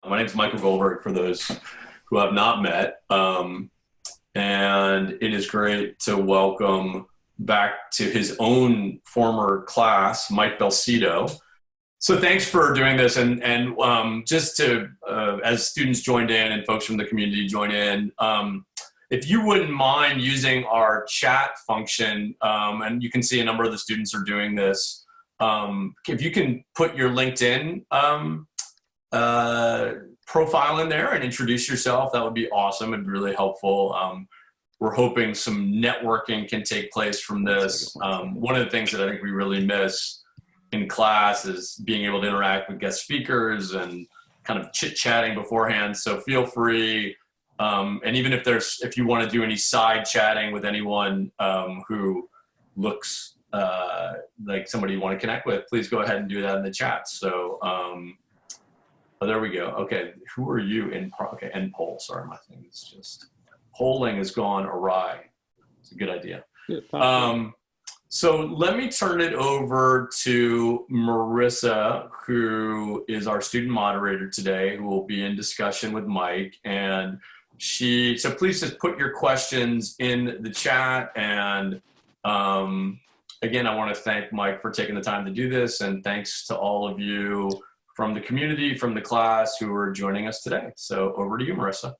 My name is Michael Goldberg, for those who have not met. And it is great to welcome back to his own former class, Mike Belsito. So thanks for doing this. And just to, as students joined in and folks from the community join in, if you wouldn't mind using our chat function, and you can see a number of the students are doing this, if you can put your LinkedIn profile in there and introduce yourself, that would be awesome and really helpful. We're hoping some networking can take place from this. One of the things that I think we really miss in class is being able to interact with guest speakers and kind of chit-chatting beforehand. So feel free, and even if you want to do any side chatting with anyone who looks like somebody you want to connect with, please go ahead and do that in the chat. So there we go. Okay, who are you in? Okay, end poll. Sorry, my thing is just polling has gone awry. It's a good idea. So let me turn it over to Marissa, who is our student moderator today, who will be in discussion with Mike. And so please just put your questions in the chat. And again, I want to thank Mike for taking the time to do this. And thanks to all of you from the community, from the class who are joining us today. So over to you, Marissa.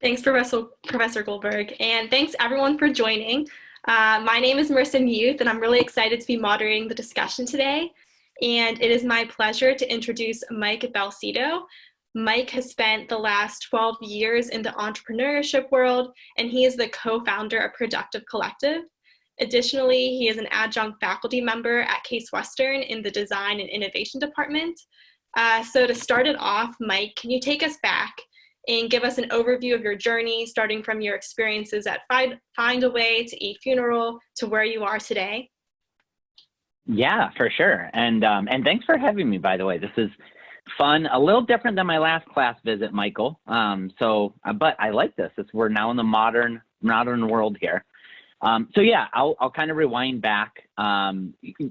Thanks, Professor Goldberg. And thanks everyone for joining. My name is Marissa Muth, and I'm really excited to be moderating the discussion today. And it is my pleasure to introduce Mike Belsito. Mike has spent the last 12 years in the entrepreneurship world, and he is the co-founder of Productive Collective. Additionally, he is an adjunct faculty member at Case Western in the Design and Innovation Department. So to start it off, Mike, can you take us back and give us an overview of your journey, starting from your experiences at Find a Way to eFuneral to where you are today? Yeah, for sure. And thanks for having me, by the way. This is fun, a little different than my last class visit, Michael. But I like this. We're now in the modern world here. So yeah, I'll kind of rewind back.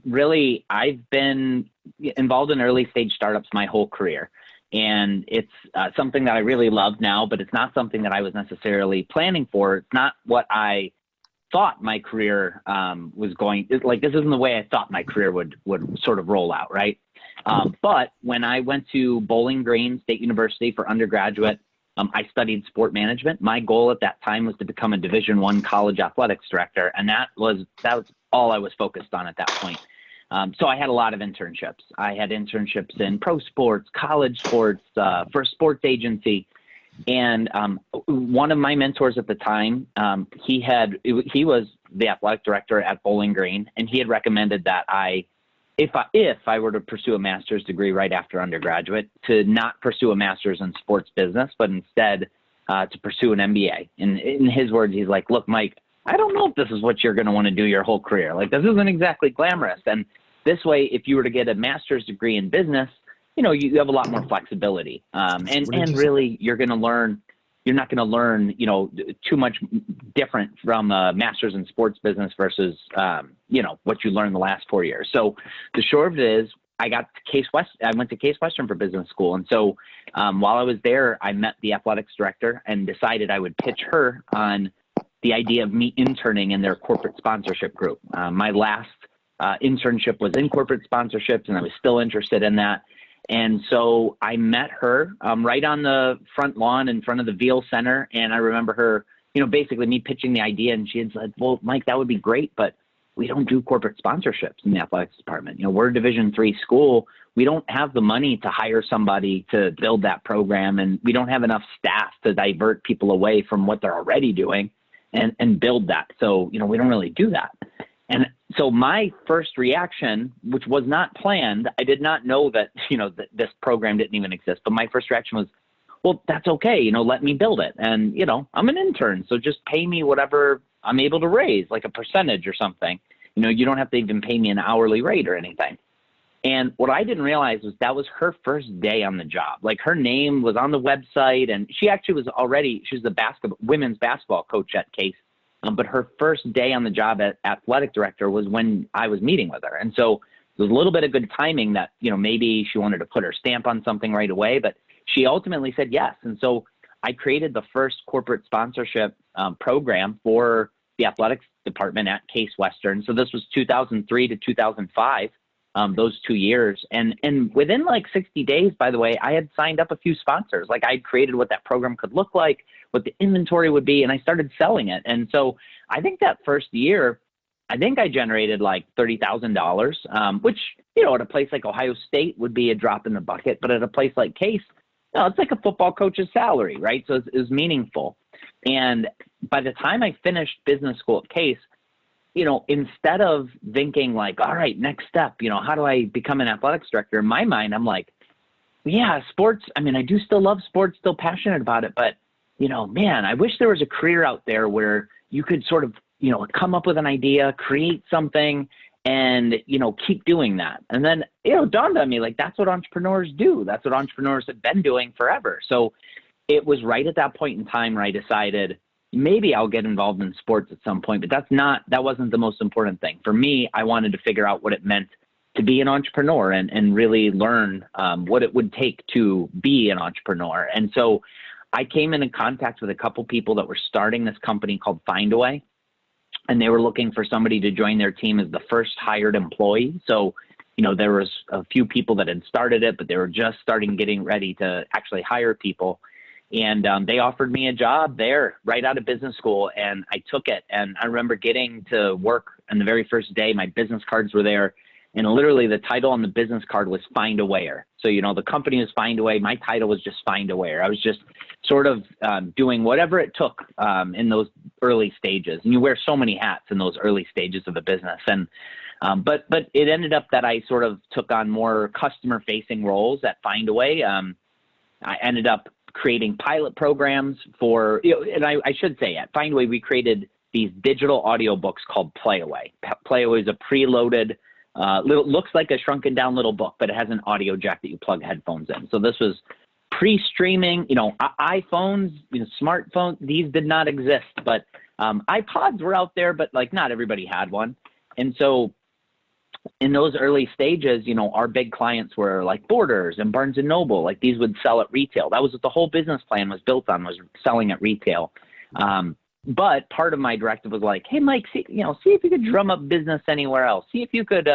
Really, I've been involved in early stage startups my whole career. And it's something that I really love now, but it's not something that I was necessarily planning for. It's not what I thought my career was going, like this isn't the way I thought my career would sort of roll out, right? But when I went to Bowling Green State University for undergraduate, I studied sport management. My goal at that time was to become a Division I college athletics director, and that was all I was focused on at that point. So I had a lot of internships. I had internships in pro sports, college sports, for a sports agency. And one of my mentors at the time, he was the athletic director at Bowling Green, and he had recommended that if I were to pursue a master's degree right after undergraduate, to not pursue a master's in sports business, but instead to pursue an MBA. And in his words, he's like, look, Mike, I don't know if this is what you're going to want to do your whole career. Like, this isn't exactly glamorous. And this way, if you were to get a master's degree in business, you have a lot more flexibility. And really, you're not going to learn, too much different from a master's in sports business versus, what you learned the last 4 years. So the short of it is, I went to Case Western for business school. And so while I was there, I met the athletics director and decided I would pitch her on the idea of me interning in their corporate sponsorship group. My last internship was in corporate sponsorships, and I was still interested in that. And so I met her right on the front lawn in front of the Veale Center. And I remember her, basically me pitching the idea, and she had said, well, Mike, that would be great, but we don't do corporate sponsorships in the athletics department. We're a Division III school. We don't have the money to hire somebody to build that program, and we don't have enough staff to divert people away from what they're already doing and build that. So, we don't really do that. And so my first reaction, which was not planned, I did not know that, that this program didn't even exist. But my first reaction was, well, that's okay. Let me build it. And, I'm an intern, so just pay me whatever I'm able to raise, like a percentage or something. You don't have to even pay me an hourly rate or anything. And what I didn't realize was that was her first day on the job. Like, her name was on the website, and she actually was the women's basketball coach at Case. But her first day on the job as athletic director was when I was meeting with her. And so it was a little bit of good timing that, maybe she wanted to put her stamp on something right away, but she ultimately said yes. And so I created the first corporate sponsorship program for the athletics department at Case Western. So this was 2003 to 2005, those 2 years. And within like 60 days, by the way, I had signed up a few sponsors. Like I'd created what that program could look like, what the inventory would be, and I started selling it. And so I think that first year, I think I generated like $30,000, which, you know, at a place like Ohio State would be a drop in the bucket, but at a place like Case, no, it's like a football coach's salary, right? So it was meaningful. And by the time I finished business school at Case, you know, instead of thinking like, all right, next step, you know, how do I become an athletics director? In my mind, I'm like, yeah, sports. I mean, I do still love sports, still passionate about it, but, you know, man, I wish there was a career out there where you could sort of, you know, come up with an idea, create something, and, you know, keep doing that. And then, you know, it dawned on me, like, that's what entrepreneurs do. That's what entrepreneurs have been doing forever. So it was right at that point in time where I decided maybe I'll get involved in sports at some point, but that wasn't the most important thing. For me, I wanted to figure out what it meant to be an entrepreneur and really learn what it would take to be an entrepreneur. And so I came into contact with a couple people that were starting this company called Findaway, and they were looking for somebody to join their team as the first hired employee. So, you know, there was a few people that had started it, but they were just getting ready to actually hire people. And they offered me a job there right out of business school, and I took it. And I remember getting to work on the very first day. My business cards were there, and literally the title on the business card was Find a Wayer. So, you know, the company was Find a Way. My title was just Find a Wayer. I was just sort of doing whatever it took in those early stages. And you wear so many hats in those early stages of the business. And but it ended up that I sort of took on more customer-facing roles at Find a Way. I ended up creating pilot programs for, you know, and I should say at Findaway, we created these digital audio books called Playaway. Playaway is a preloaded, looks like a shrunken down little book, but it has an audio jack that you plug headphones in. So this was pre-streaming, you know, iPhones, you know, smartphones, these did not exist, but iPods were out there, but like not everybody had one. And so in those early stages, you know, our big clients were like Borders and Barnes and Noble. Like these would sell at retail. That was what the whole business plan was built on, was selling at retail. But part of my directive was like, hey, Mike, see if you could drum up business anywhere else. See if you could,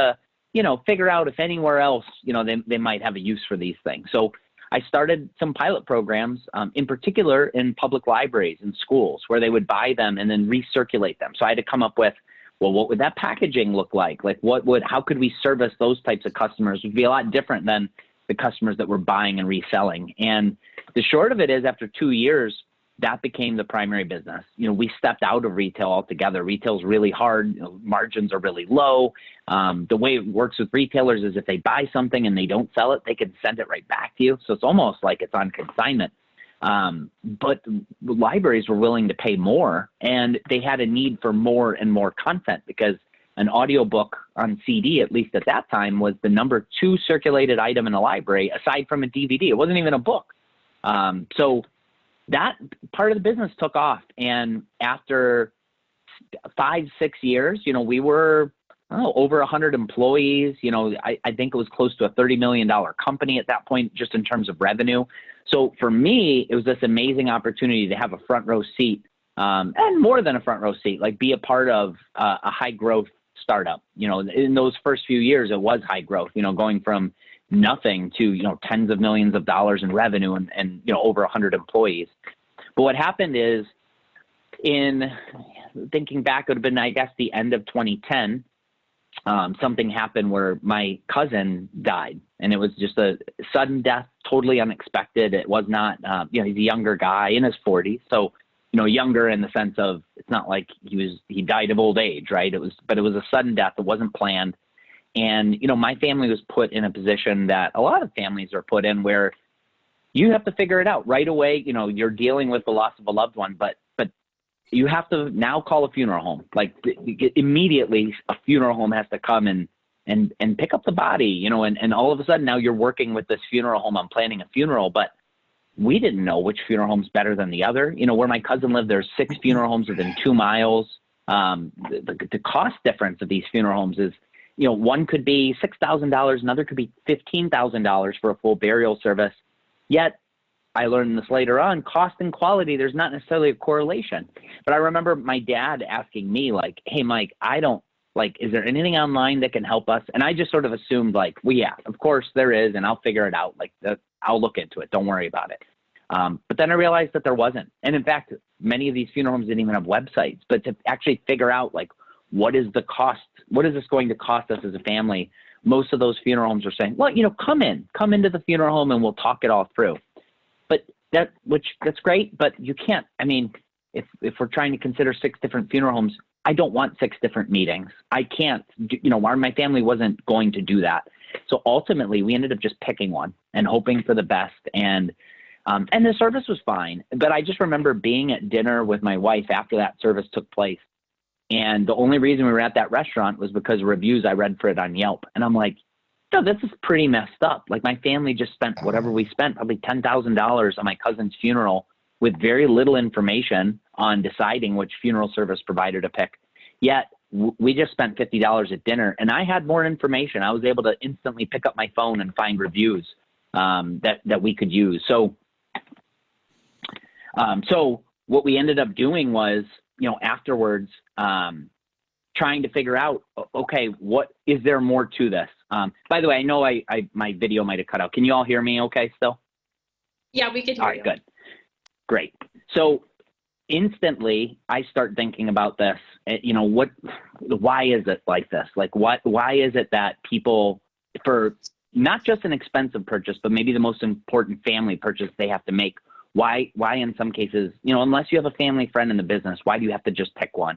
you know, figure out if anywhere else, you know, they might have a use for these things. So I started some pilot programs, in particular in public libraries and schools, where they would buy them and then recirculate them. So I had to come up with, well, what would that packaging look like? Like how could we service those types of customers? It would be a lot different than the customers that were buying and reselling. And the short of it is, after 2 years, that became the primary business. You know, we stepped out of retail altogether. Retail's really hard. You know, margins are really low. The way it works with retailers is if they buy something and they don't sell it, they can send it right back to you. So it's almost like it's on consignment. But libraries were willing to pay more, and they had a need for more and more content, because an audiobook on CD, at least at that time, was the number 2 circulated item in a library, aside from a DVD. It wasn't even a book. So that part of the business took off. And after 5-6 years, you know, we were over 100 employees. You know, I think it was close to a $30 million company at that point, just in terms of revenue. So for me, it was this amazing opportunity to have a front row seat, and more than a front row seat, like be a part of a high growth startup. You know, in those first few years, it was high growth, you know, going from nothing to, you know, tens of millions of dollars in revenue and you know, over 100 employees. But what happened is, in thinking back, it would have been, I guess, the end of 2010, something happened where my cousin died, and it was just a sudden death, totally unexpected. It was not, you know, he's a younger guy in his 40s. So, you know, younger in the sense of, it's not like he died of old age, right? But it was a sudden death. It wasn't planned. And, you know, my family was put in a position that a lot of families are put in, where you have to figure it out right away. You know, you're dealing with the loss of a loved one, but you have to now call a funeral home. Like immediately, a funeral home has to come and pick up the body, you know, and all of a sudden now you're working with this funeral home on planning a funeral, but we didn't know which funeral home's better than the other. You know, where my cousin lived, there's 6 funeral homes within 2 miles. The cost difference of these funeral homes is, you know, one could be $6,000, another could be $15,000 for a full burial service. Yet I learned this later on, cost and quality, there's not necessarily a correlation. But I remember my dad asking me like, hey, Mike, is there anything online that can help us? And I just sort of assumed like, well, yeah, of course there is, and I'll figure it out. Like, I'll look into it. Don't worry about it. But then I realized that there wasn't. And in fact, many of these funeral homes didn't even have websites. But to actually figure out like, what is the cost? What is this going to cost us as a family? Most of those funeral homes are saying, well, come into the funeral home and we'll talk it all through. But that's great, but you can't. I mean, if we're trying to consider 6 different funeral homes, I don't want 6 different meetings. I can't, my family wasn't going to do that. So ultimately we ended up just picking one and hoping for the best. And the service was fine. But I just remember being at dinner with my wife after that service took place. And the only reason we were at that restaurant was because of reviews I read for it on Yelp. And I'm like, this is pretty messed up. Like my family just spent whatever we spent, probably $10,000 on my cousin's funeral with very little information on deciding which funeral service provider to pick. Yet we just spent $50 at dinner and I had more information. I was able to instantly pick up my phone and find reviews that we could use. So what we ended up doing was, afterwards, trying to figure out, okay, what is there more to this? By the way, I know my video might have cut out. Can you all hear me okay still? Yeah, we could hear you. All right, good. Great. So instantly I start thinking about this, why is it like this? Like why is it that people, for not just an expensive purchase, but maybe the most important family purchase they have to make, why in some cases, unless you have a family friend in the business, why do you have to just pick one?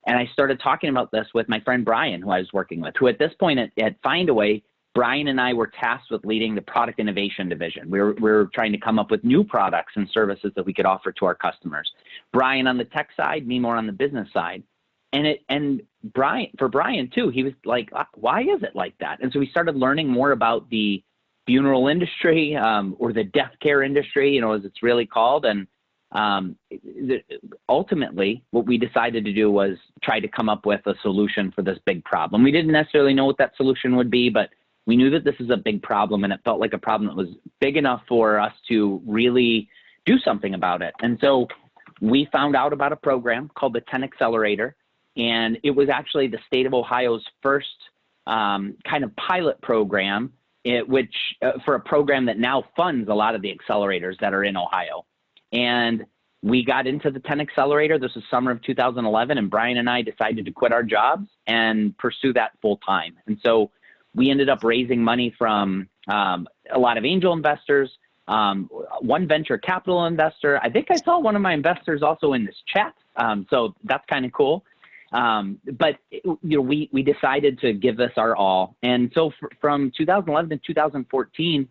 And I started talking about this with my friend Brian, who I was working with, who at this point at Findaway, Brian and I were tasked with leading the product innovation division. We were trying to come up with new products and services that we could offer to our customers. Brian on the tech side, me more on the business side. And for Brian too, he was like, why is it like that? And so we started learning more about the funeral industry, or the death care industry, as it's really called. And ultimately, what we decided to do was try to come up with a solution for this big problem. We didn't necessarily know what that solution would be, but we knew that this is a big problem, and it felt like a problem that was big enough for us to really do something about it. And so we found out about a program called the 10 Accelerator, and it was actually the state of Ohio's first kind of pilot program, which for a program that now funds a lot of the accelerators that are in Ohio. And we got into the 10 Accelerator. This was summer of 2011, and Brian and I decided to quit our jobs and pursue that full time. And so we ended up raising money from a lot of angel investors, one venture capital investor. I think I saw one of my investors also in this chat. So that's kind of cool. But we decided to give this our all. And so from 2011 to 2014,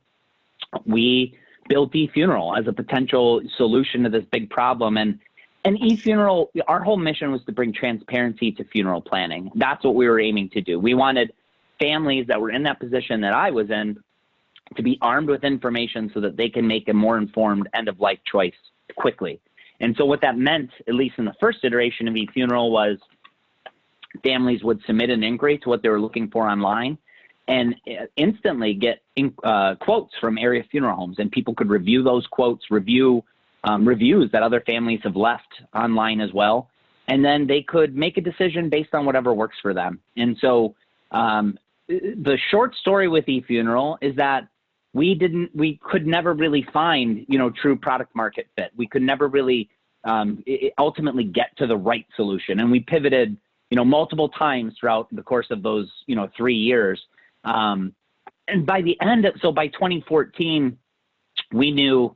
we built eFuneral as a potential solution to this big problem. And eFuneral, our whole mission was to bring transparency to funeral planning. That's what we were aiming to do. We wanted families that were in that position that I was in to be armed with information so that they can make a more informed end-of-life choice quickly. And so what that meant, at least in the first iteration of eFuneral, was families would submit an inquiry to what they were looking for online and instantly get quotes from area funeral homes, and people could review those quotes, reviews that other families have left online as well, and then they could make a decision based on whatever works for them. And so the short story with eFuneral is that we could never really find, true product market fit. We could never really ultimately get to the right solution. And we pivoted, multiple times throughout the course of those, 3 years. And by the end, so by 2014, we knew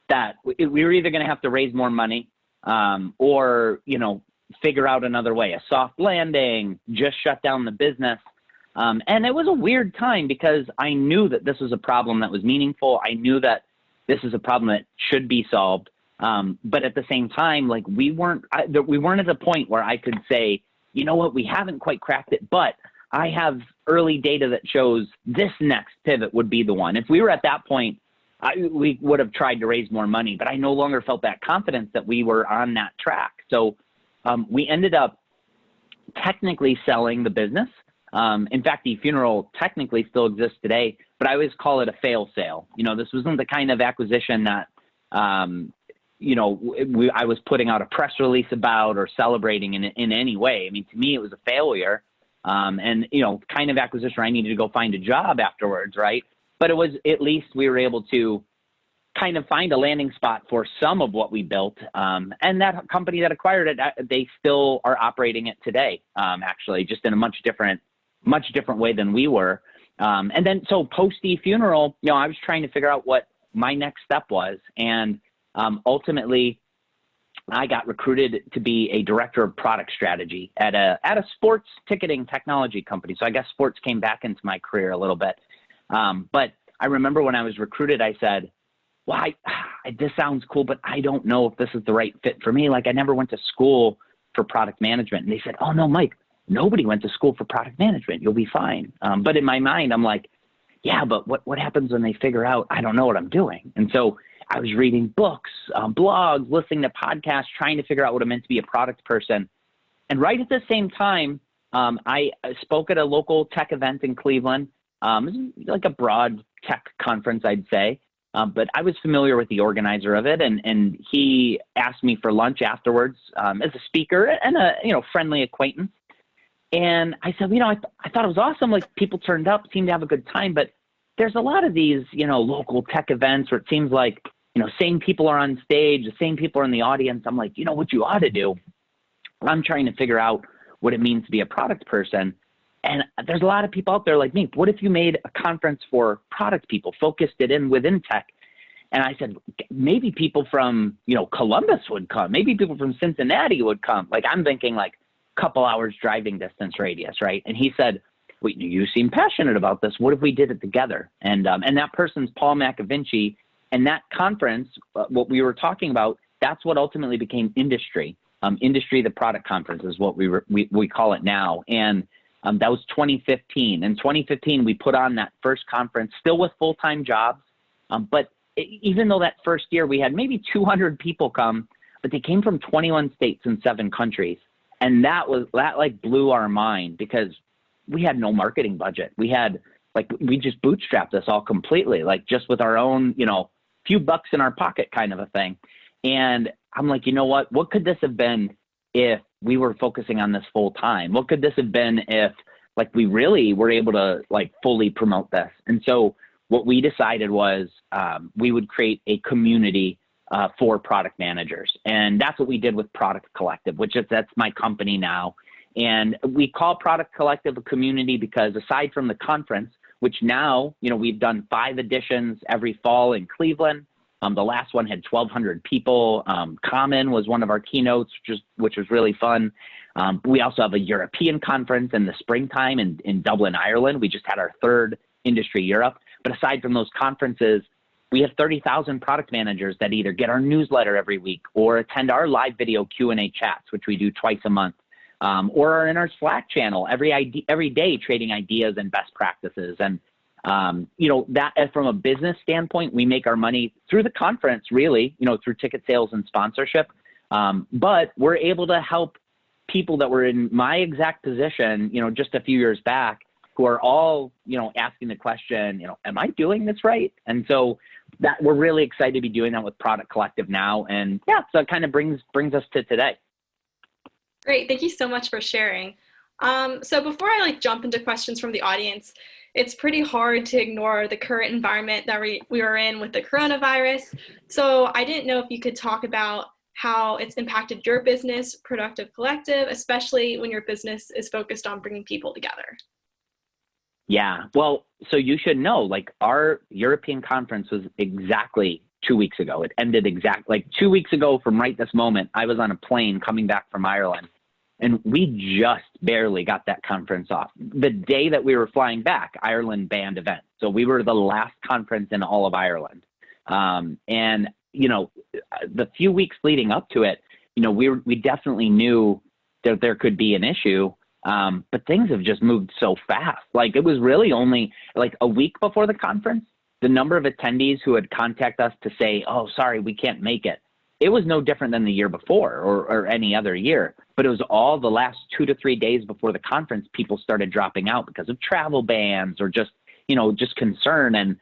that we were either going to have to raise more money or, figure out another way, a soft landing, just shut down the business. And it was a weird time because I knew that this was a problem that was meaningful. I knew that this is a problem that should be solved. But at the same time, like we weren't at a point where I could say, you know what, we haven't quite cracked it, but I have early data that shows this next pivot would be the one. If we were at that point, we would have tried to raise more money, but I no longer felt that confidence that we were on that track. So we ended up technically selling the business. In fact, eFuneral technically still exists today, but I always call it a fail sale. This wasn't the kind of acquisition that I was putting out a press release about or celebrating in any way. I mean, to me, it was a failure. And kind of acquisition where I needed to go find a job afterwards, right? But it was, at least we were able to kind of find a landing spot for some of what we built. And that company that acquired it, they still are operating it today, actually, just in a much different way than we were. And then, so post eFuneral, I was trying to figure out what my next step was. And ultimately, I got recruited to be a director of product strategy at a sports ticketing technology company. So I guess sports came back into my career a little bit. But I remember when I was recruited, I said, well, this sounds cool, but I don't know if this is the right fit for me. Like, I never went to school for product management. And they said, oh no, Mike, nobody went to school for product management. You'll be fine. But in my mind, I'm like, yeah, but what happens when they figure out I don't know what I'm doing? And so I was reading books, blogs, listening to podcasts, trying to figure out what it meant to be a product person. And right at the same time, I spoke at a local tech event in Cleveland. It was like a broad tech conference, I'd say. But I was familiar with the organizer of it, and he asked me for lunch afterwards as a speaker and a friendly acquaintance. And I said, I thought it was awesome. Like, people turned up, seemed to have a good time. But there's a lot of these, local tech events where it seems like, same people are on stage, the same people are in the audience. I'm like, what you ought to do. I'm trying to figure out what it means to be a product person. And there's a lot of people out there like me. What if you made a conference for product people, focused it in within tech? And I said, maybe people from, Columbus would come. Maybe people from Cincinnati would come. Like, I'm thinking like a couple hours driving distance radius, right? And he said, wait, you seem passionate about this. What if we did it together? And that person's Paul McAvinci. And that conference, what we were talking about, that's what ultimately became Industry. Industry, the product conference is what we call it now. And that was 2015. In 2015, we put on that first conference, still with full-time jobs. But even though that first year we had maybe 200 people come, but they came from 21 states and 7 countries. And that blew our mind, because we had no marketing budget. We just bootstrapped this all completely, like just with our own, few bucks in our pocket kind of a thing. And I'm like, what could this have been if we were focusing on this full time? What could this have been if we really were able to fully promote this? And so what we decided was we would create a community for product managers. And that's what we did with Product Collective, that's my company now. And we call Product Collective a community because, aside from the conference, which now, we've done 5 editions every fall in Cleveland. The last one had 1,200 people. Common was one of our keynotes, which was really fun. We also have a European conference in the springtime in Dublin, Ireland. We just had our 3rd Industry Europe. But aside from those conferences, we have 30,000 product managers that either get our newsletter every week or attend our live video Q&A chats, which we do twice a month, or are in our Slack channel every day, trading ideas and best practices. And that from a business standpoint, we make our money through the conference, really, through ticket sales and sponsorship. But we're able to help people that were in my exact position, just a few years back, who are all, asking the question, am I doing this right? And so that we're really excited to be doing that with Product Collective now. And yeah, so it kind of brings us to today. Great. Thank you so much for sharing. So before I jump into questions from the audience, it's pretty hard to ignore the current environment that we are in with the coronavirus. So I didn't know if you could talk about how it's impacted your business, Productive Collective, especially when your business is focused on bringing people together. Yeah, well, so you should know, our European conference was exactly 2 weeks ago. It ended 2 weeks ago from right this moment. I was on a plane coming back from Ireland, and we just barely got that conference off. The day that we were flying back, Ireland banned events. So we were the last conference in all of Ireland. And, the few weeks leading up to it, we definitely knew that there could be an issue. But things have just moved so fast. It was really only a week before the conference, the number of attendees who had contacted us to say, oh, sorry, we can't make it. It was no different than the year before or any other year, but it was all the last 2 to 3 days before the conference, people started dropping out because of travel bans or just concern. And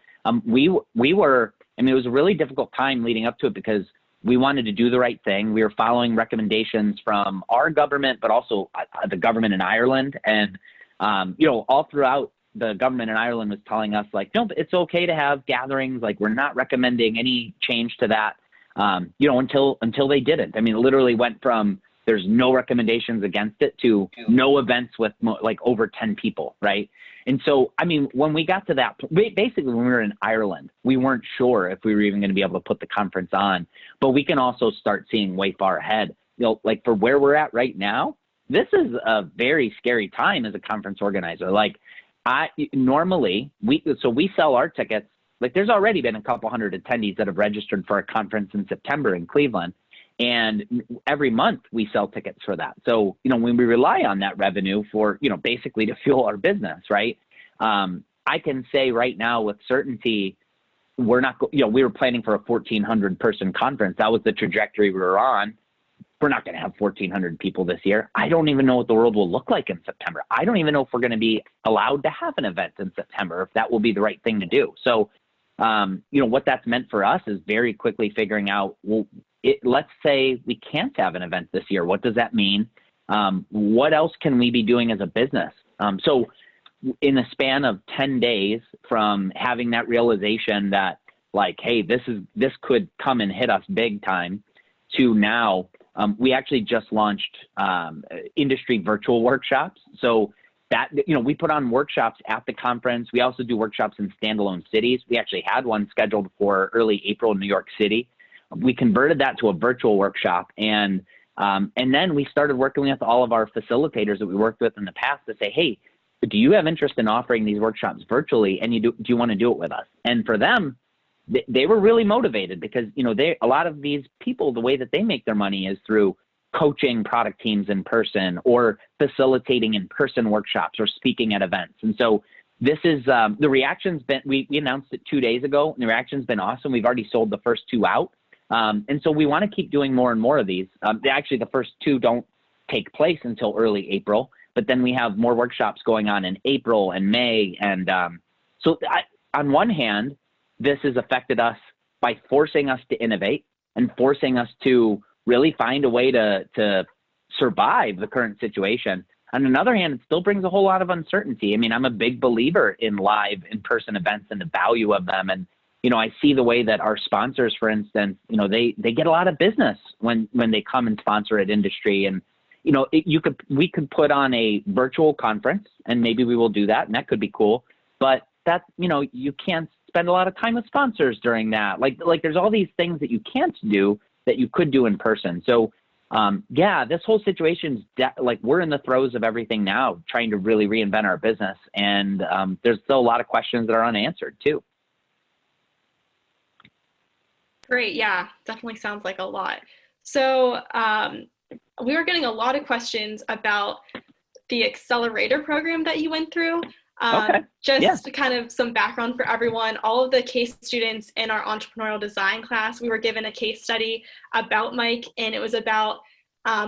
we were, I mean, it was a really difficult time leading up to it because we wanted to do the right thing. We were following recommendations from our government, but also the government in Ireland. And, all throughout, the government in Ireland was telling us, like, no, it's okay to have gatherings. Like, we're not recommending any change to that, until they didn't. I mean, it literally went from there's no recommendations against it to no events with over 10 people, right? And so, I mean, when we got to that, basically when we were in Ireland, we weren't sure if we were even going to be able to put the conference on, but we can also start seeing way far ahead. Like for where we're at right now, this is a very scary time as a conference organizer. Like normally we sell our tickets. Like there's already been a couple hundred attendees that have registered for a conference in September in Cleveland. And every month we sell tickets for that. So, when we rely on that revenue for, basically to fuel our business, right? I can say right now with certainty, we're not, we were planning for a 1,400 person conference. That was the trajectory we were on. We're not going to have 1,400 people this year. I don't even know what the world will look like in September. I don't even know if we're going to be allowed to have an event in September, if that will be the right thing to do. So, what that's meant for us is very quickly figuring out, well, let's say we can't have an event this year. What does that mean? What else can we be doing as a business? So in the span of 10 days from having that realization that like, hey, this could come and hit us big time to now, we actually just launched industry virtual workshops. So that, we put on workshops at the conference. We also do workshops in standalone cities. We actually had one scheduled for early April in New York City. We converted that to a virtual workshop, and then we started working with all of our facilitators that we worked with in the past to say, hey, do you have interest in offering these workshops virtually, and do you want to do it with us? And for them, they were really motivated because a lot of these people, the way that they make their money is through coaching product teams in person or facilitating in-person workshops or speaking at events. And so this is the reaction's been. We announced it 2 days ago, and the reaction's been awesome. We've already sold the first 2 out. And so we want to keep doing more and more of these. Actually, the first 2 don't take place until early April, but then we have more workshops going on in April and May. And on one hand, this has affected us by forcing us to innovate and forcing us to really find a way to survive the current situation. On another hand, it still brings a whole lot of uncertainty. I mean, I'm a big believer in live in-person events and the value of them. And I see the way that our sponsors, for instance, they get a lot of business when they come and sponsor at industry. And, we could put on a virtual conference and maybe we will do that. And that could be cool. But that's, you can't spend a lot of time with sponsors during that. Like there's all these things that you can't do that you could do in person. So, this whole situation's we're in the throes of everything now, trying to really reinvent our business. And there's still a lot of questions that are unanswered too. Great. Yeah, definitely sounds like a lot. So we were getting a lot of questions about the accelerator program that you went through. To kind of some background for everyone, all of the case students in our entrepreneurial design class, we were given a case study about Mike, and it was about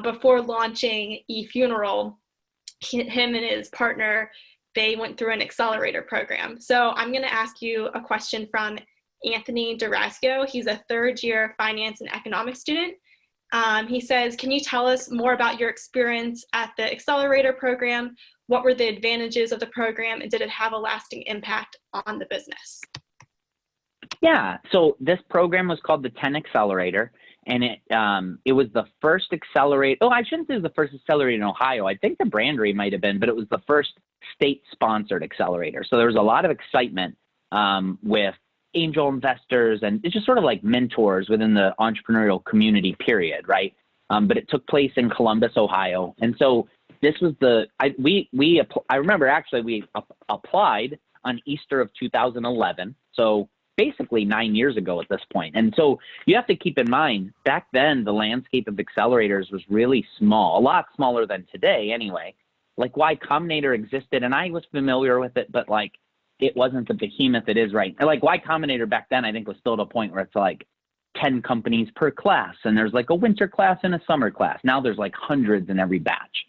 before launching eFuneral, him and his partner, they went through an accelerator program. So I'm going to ask you a question from Anthony Durasco. He's a 3rd-year finance and economics student. He says, can you tell us more about your experience at the accelerator program? What were the advantages of the program, and did it have a lasting impact on the business? Yeah, so this program was called the 10 Accelerator, and it was the first accelerator. Oh, I shouldn't say it was the first accelerator in Ohio. I think the Brandery might have been, but it was the first state-sponsored accelerator. So there was a lot of excitement with angel investors, and it's just sort of like mentors within the entrepreneurial community, period, right? But it took place in Columbus, Ohio. And so this was I remember actually we applied on Easter of 2011. So basically 9 years ago at this point. And so you have to keep in mind, back then, the landscape of accelerators was really small, a lot smaller than today anyway. Like Y Combinator existed, and I was familiar with it, but like it wasn't the behemoth it is right now. Like Y Combinator back then, I think was still at a point where it's like 10 companies per class, and there's like a winter class and a summer class. Now there's like hundreds in every batch.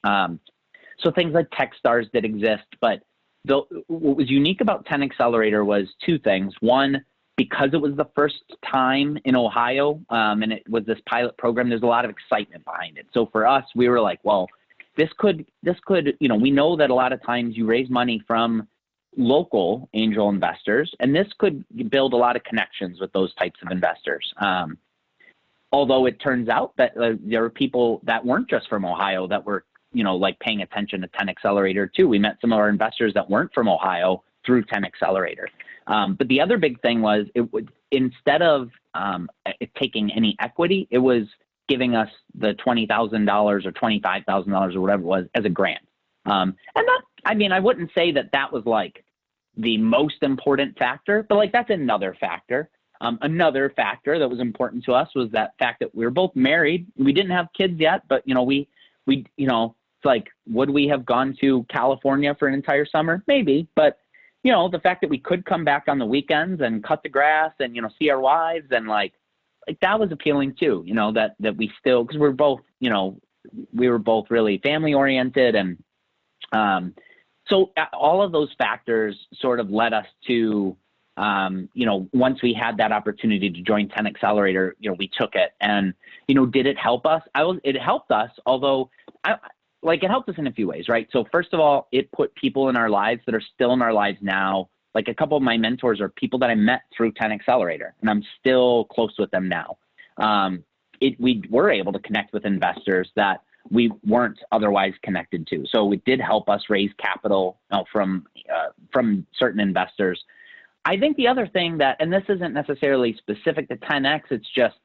So things like Techstars did exist, but what was unique about 10 Accelerator was 2 things. One, because it was the first time in Ohio, and it was this pilot program, there's a lot of excitement behind it. So for us, we were like, well, this could, we know that a lot of times you raise money from local angel investors, and this could build a lot of connections with those types of investors. Although it turns out that there were people that weren't just from Ohio that were, like paying attention to 10 Accelerator too. We met some of our investors that weren't from Ohio through 10 Accelerator. But the other big thing was instead of taking any equity, it was giving us the $20,000 or $25,000 or whatever it was as a grant. And that, I wouldn't say that was like the most important factor, but like that's another factor. Another factor that was important to us was that fact that we were both married. We didn't have kids yet, but we it's like, would we have gone to California for an entire summer? Maybe, but the fact that we could come back on the weekends and cut the grass and see our wives and like that was appealing too. That we still, because we were both really family oriented, and so all of those factors sort of led us to once we had that opportunity to join 10 Accelerator, we took it. And did it help us? It helped us, although it helped us in a few ways, right? So first of all, it put people in our lives that are still in our lives now. Like a couple of my mentors are people that I met through 10 Accelerator, and I'm still close with them now. We were able to connect with investors that we weren't otherwise connected to. So it did help us raise capital from certain investors. I think the other thing that, and this isn't necessarily specific to 10X, it's just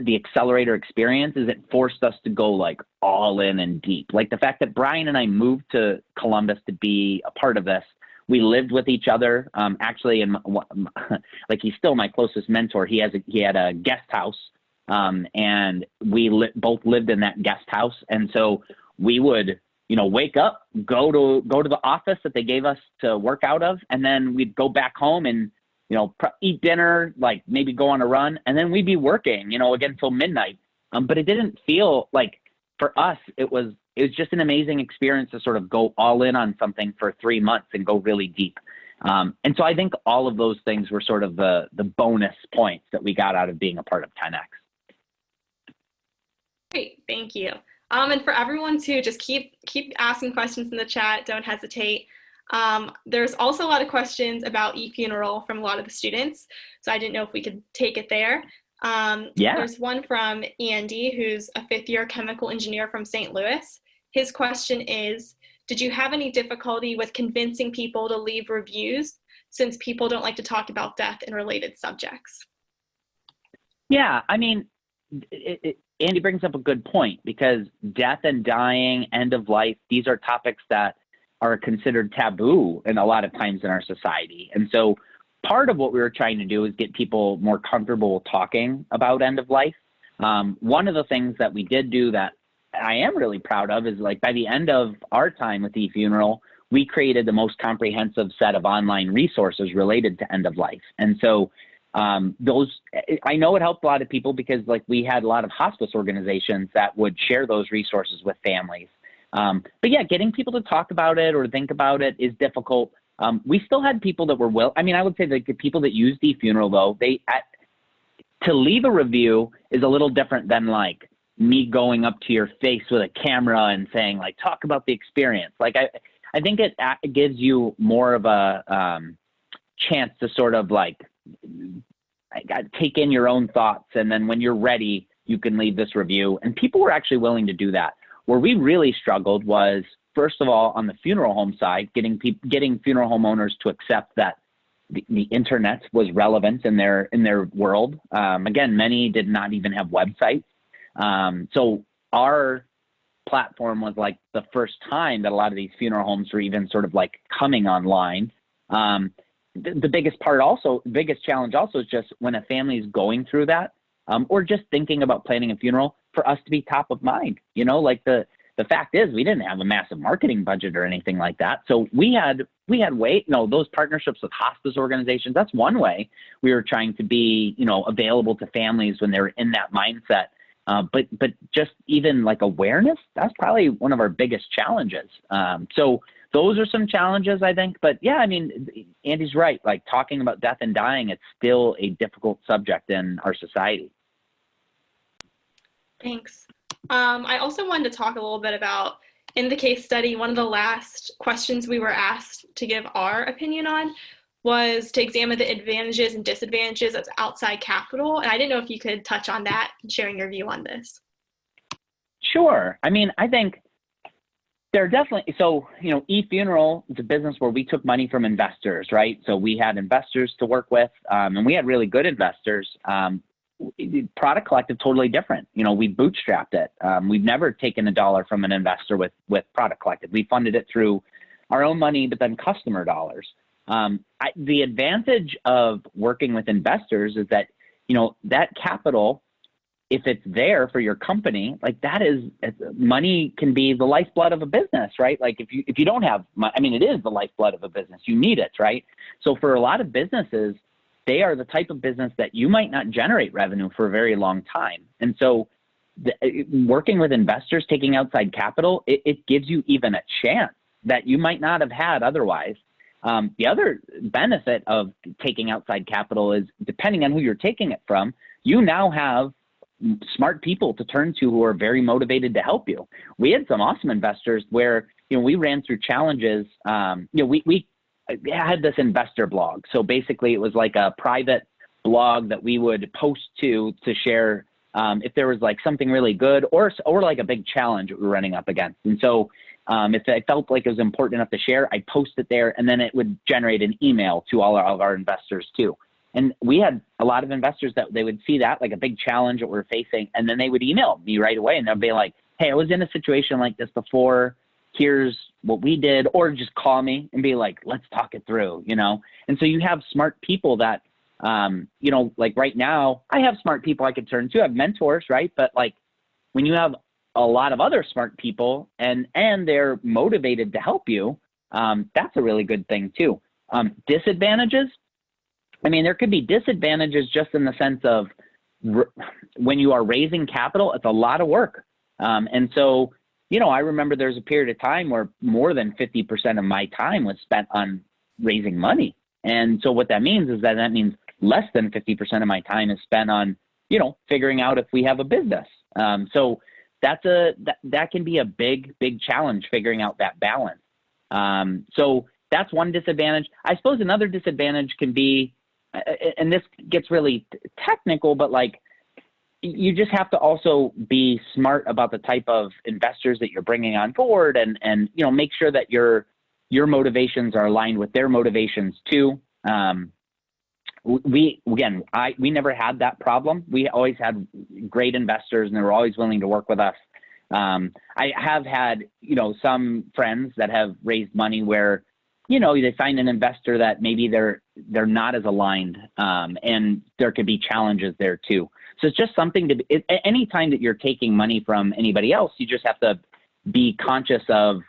the Accelerator experience, is it forced us to go like all in and deep. Like the fact that Brian and I moved to Columbus to be a part of this, we lived with each other. Actually, and like he's still my closest mentor. He had a guest house, and we both lived in that guest house. And so we would, wake up, go to the office that they gave us to work out of, and then we'd go back home and eat dinner, like maybe go on a run, and then we'd be working, again till midnight. But it didn't feel like, for us, it was just an amazing experience to sort of go all in on something for 3 months and go really deep. And so I think all of those things were sort of the bonus points that we got out of being a part of 10X. Great, thank you. And for everyone to just keep asking questions in the chat, don't hesitate. There's also a lot of questions about eFuneral from a lot of the students, so I didn't know if we could take it there. Yeah. There's one from Andy, who's a 5th-year chemical engineer from St. Louis. His question is, did you have any difficulty with convincing people to leave reviews, since people don't like to talk about death and related subjects? Yeah, Andy brings up a good point, because death and dying, end of life, these are topics that are considered taboo in a lot of times in our society. And so part of what we were trying to do is get people more comfortable talking about end of life. One of the things that we did do that I am really proud of is, like, by the end of our time with eFuneral, we created the most comprehensive set of online resources related to end of life. And so those, I know it helped a lot of people, because like we had a lot of hospice organizations that would share those resources with families. But yeah, getting people to talk about it or think about it is difficult. We still had people that were I would say that the people that used eFuneral, though, to leave a review is a little different than like me going up to your face with a camera and saying like, talk about the experience. Like I think it gives you more of a chance to sort of like take in your own thoughts, and then when you're ready, you can leave this review. And people were actually willing to do that. Where we really struggled was, first of all, on the funeral home side, getting funeral home owners to accept that the internet was relevant in their world. Again, many did not even have websites. So our platform was like the first time that a lot of these funeral homes were even sort of like coming online. The biggest challenge also is just when a family is going through that, or just thinking about planning a funeral, for us to be top of mind. Like the fact is, we didn't have a massive marketing budget or anything like that. So we had those partnerships with hospice organizations. That's one way we were trying to be, available to families when they were in that mindset. But just even like awareness, that's probably one of our biggest challenges. So those are some challenges, I think. But yeah, I mean, Andy's right. Like talking about death and dying, it's still a difficult subject in our society. Thanks. I also wanted to talk a little bit about, in the case study, one of the last questions we were asked to give our opinion on was to examine the advantages and disadvantages of outside capital. And I didn't know if you could touch on that and sharing your view on this. Sure. I mean, I think there are definitely, so, you know, eFuneral is a business where we took money from investors, right? So we had investors to work with, and we had really good investors. Product Collective, totally different. You know, we bootstrapped it. We've never taken a dollar from an investor with Product Collective. We funded it through our own money, but then customer dollars. The advantage of working with investors is that, you know, that capital, if it's there for your company, like that is, money can be the lifeblood of a business, right? Like if you don't have money, I mean, it is the lifeblood of a business. You need it, right? So for a lot of businesses, they are the type of business that you might not generate revenue for a very long time. And so working with investors, taking outside capital, it gives you even a chance that you might not have had otherwise. The other benefit of taking outside capital is, depending on who you're taking it from, you now have smart people to turn to who are very motivated to help you. We had some awesome investors where, you know, we ran through challenges. You know, we had this investor blog. So basically it was like a private blog that we would post to share if there was like something really good or like a big challenge that we were running up against. And so if I felt like it was important enough to share, I'd post it there, and then it would generate an email to all of our investors too. And we had a lot of investors that they would see that, like a big challenge that we're facing, and then they would email me right away, and they'd be like, hey, I was in a situation like this before. Here's what we did, or just call me and be like, let's talk it through, you know? And so you have smart people that, you know, like right now, I have smart people I could turn to. I have mentors, right? But like when you have a lot of other smart people and they're motivated to help you, that's a really good thing too. Disadvantages, I mean, there could be disadvantages just in the sense of when you are raising capital, it's a lot of work. And so, you know, I remember there's a period of time where more than 50% of my time was spent on raising money. And so what that means is that means less than 50% of my time is spent on, you know, figuring out if we have a business. So that can be a big challenge, figuring out that balance. So that's one disadvantage. I suppose another disadvantage can be, and this gets really technical, but like you just have to also be smart about the type of investors that you're bringing on board, and you know, make sure that your motivations are aligned with their motivations too. We never had that problem. We always had great investors, and they were always willing to work with us. I have had, you know, some friends that have raised money where, you know, they find an investor that maybe they're not as aligned, and there could be challenges there too. So it's just something any time that you're taking money from anybody else, you just have to be conscious of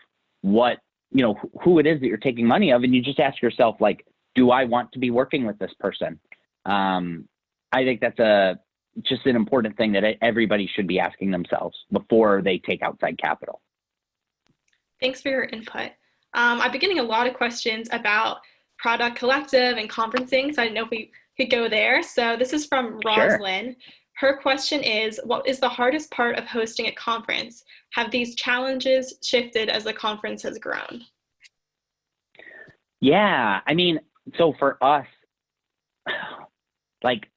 what, you know, who it is that you're taking money of. And you just ask yourself, like, do I want to be working with this person? I think that's just an important thing that everybody should be asking themselves before they take outside capital. Thanks for your input. I've been getting a lot of questions about Product Collective and conferencing, so I didn't know if we could go there. So this is from Roslyn. Sure. Her question is, what is the hardest part of hosting a conference? Have these challenges shifted as the conference has grown? Yeah, I mean, so for us, like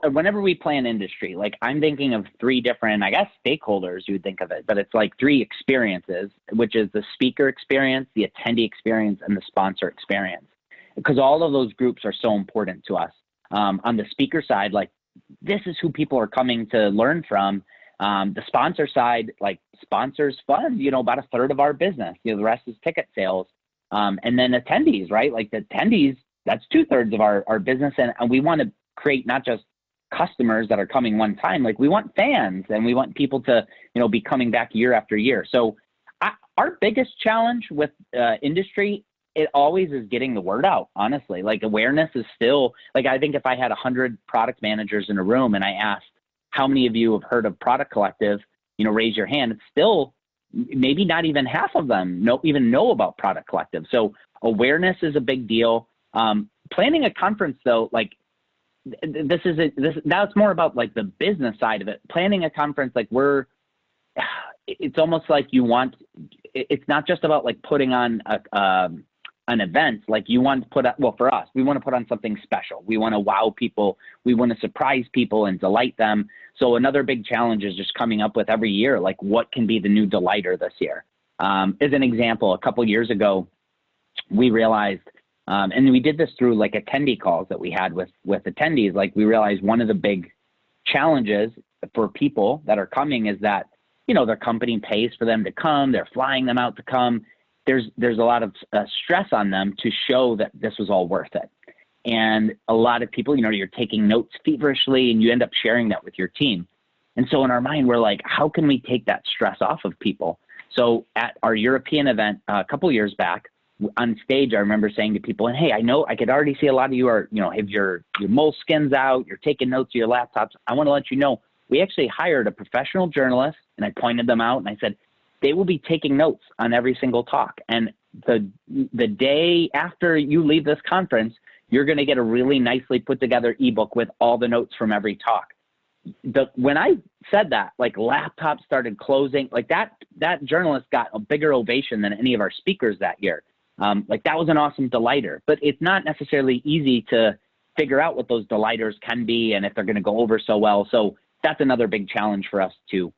whenever we plan industry, like I'm thinking of three different, I guess, stakeholders, you would think of it, but it's like three experiences, which is the speaker experience, the attendee experience, and the sponsor experience, because all of those groups are so important to us. On the speaker side, like this is who people are coming to learn from. The sponsor side, like sponsors fund, you know, about a third of our business, you know, the rest is ticket sales. And then attendees, right? Like the attendees, that's 2/3 of our business. And we want to create not just customers that are coming one time, like we want fans, and we want people to, you know, be coming back year after year. So our biggest challenge with industry, it always is getting the word out, honestly. Like awareness is still, like I think if I had 100 product managers in a room and I asked, how many of you have heard of Product Collective, you know, raise your hand, it's still maybe not even half of them even know about Product Collective. So awareness is a big deal. Planning a conference though, like that's more about like the business side of it. Planning a conference, like it's almost like it's not just about like putting on an event. Like you want to for us, we want to put on something special. We want to wow people. We want to surprise people and delight them. So another big challenge is just coming up with every year, like what can be the new delighter this year? As an example, a couple years ago, we realized, and we did this through like attendee calls that we had with attendees, like we realized one of the big challenges for people that are coming is that, their company pays for them to come, they're flying them out to come. There's a lot of stress on them to show that this was all worth it. And a lot of people, you're taking notes feverishly and you end up sharing that with your team. And so in our mind, we're like, how can we take that stress off of people? So at our European event a couple years back on stage, I remember saying to people, and hey, I could already see a lot of you are, have your moleskins out, you're taking notes of your laptops. I want to let you know, we actually hired a professional journalist, and I pointed them out and I said, they will be taking notes on every single talk. And the day after you leave this conference, you're going to get a really nicely put together ebook with all the notes from every talk. When I said that, like laptops started closing, like that journalist got a bigger ovation than any of our speakers that year. Like that was an awesome delighter, but it's not necessarily easy to figure out what those delighters can be and if they're going to go over so well. So that's another big challenge for us too.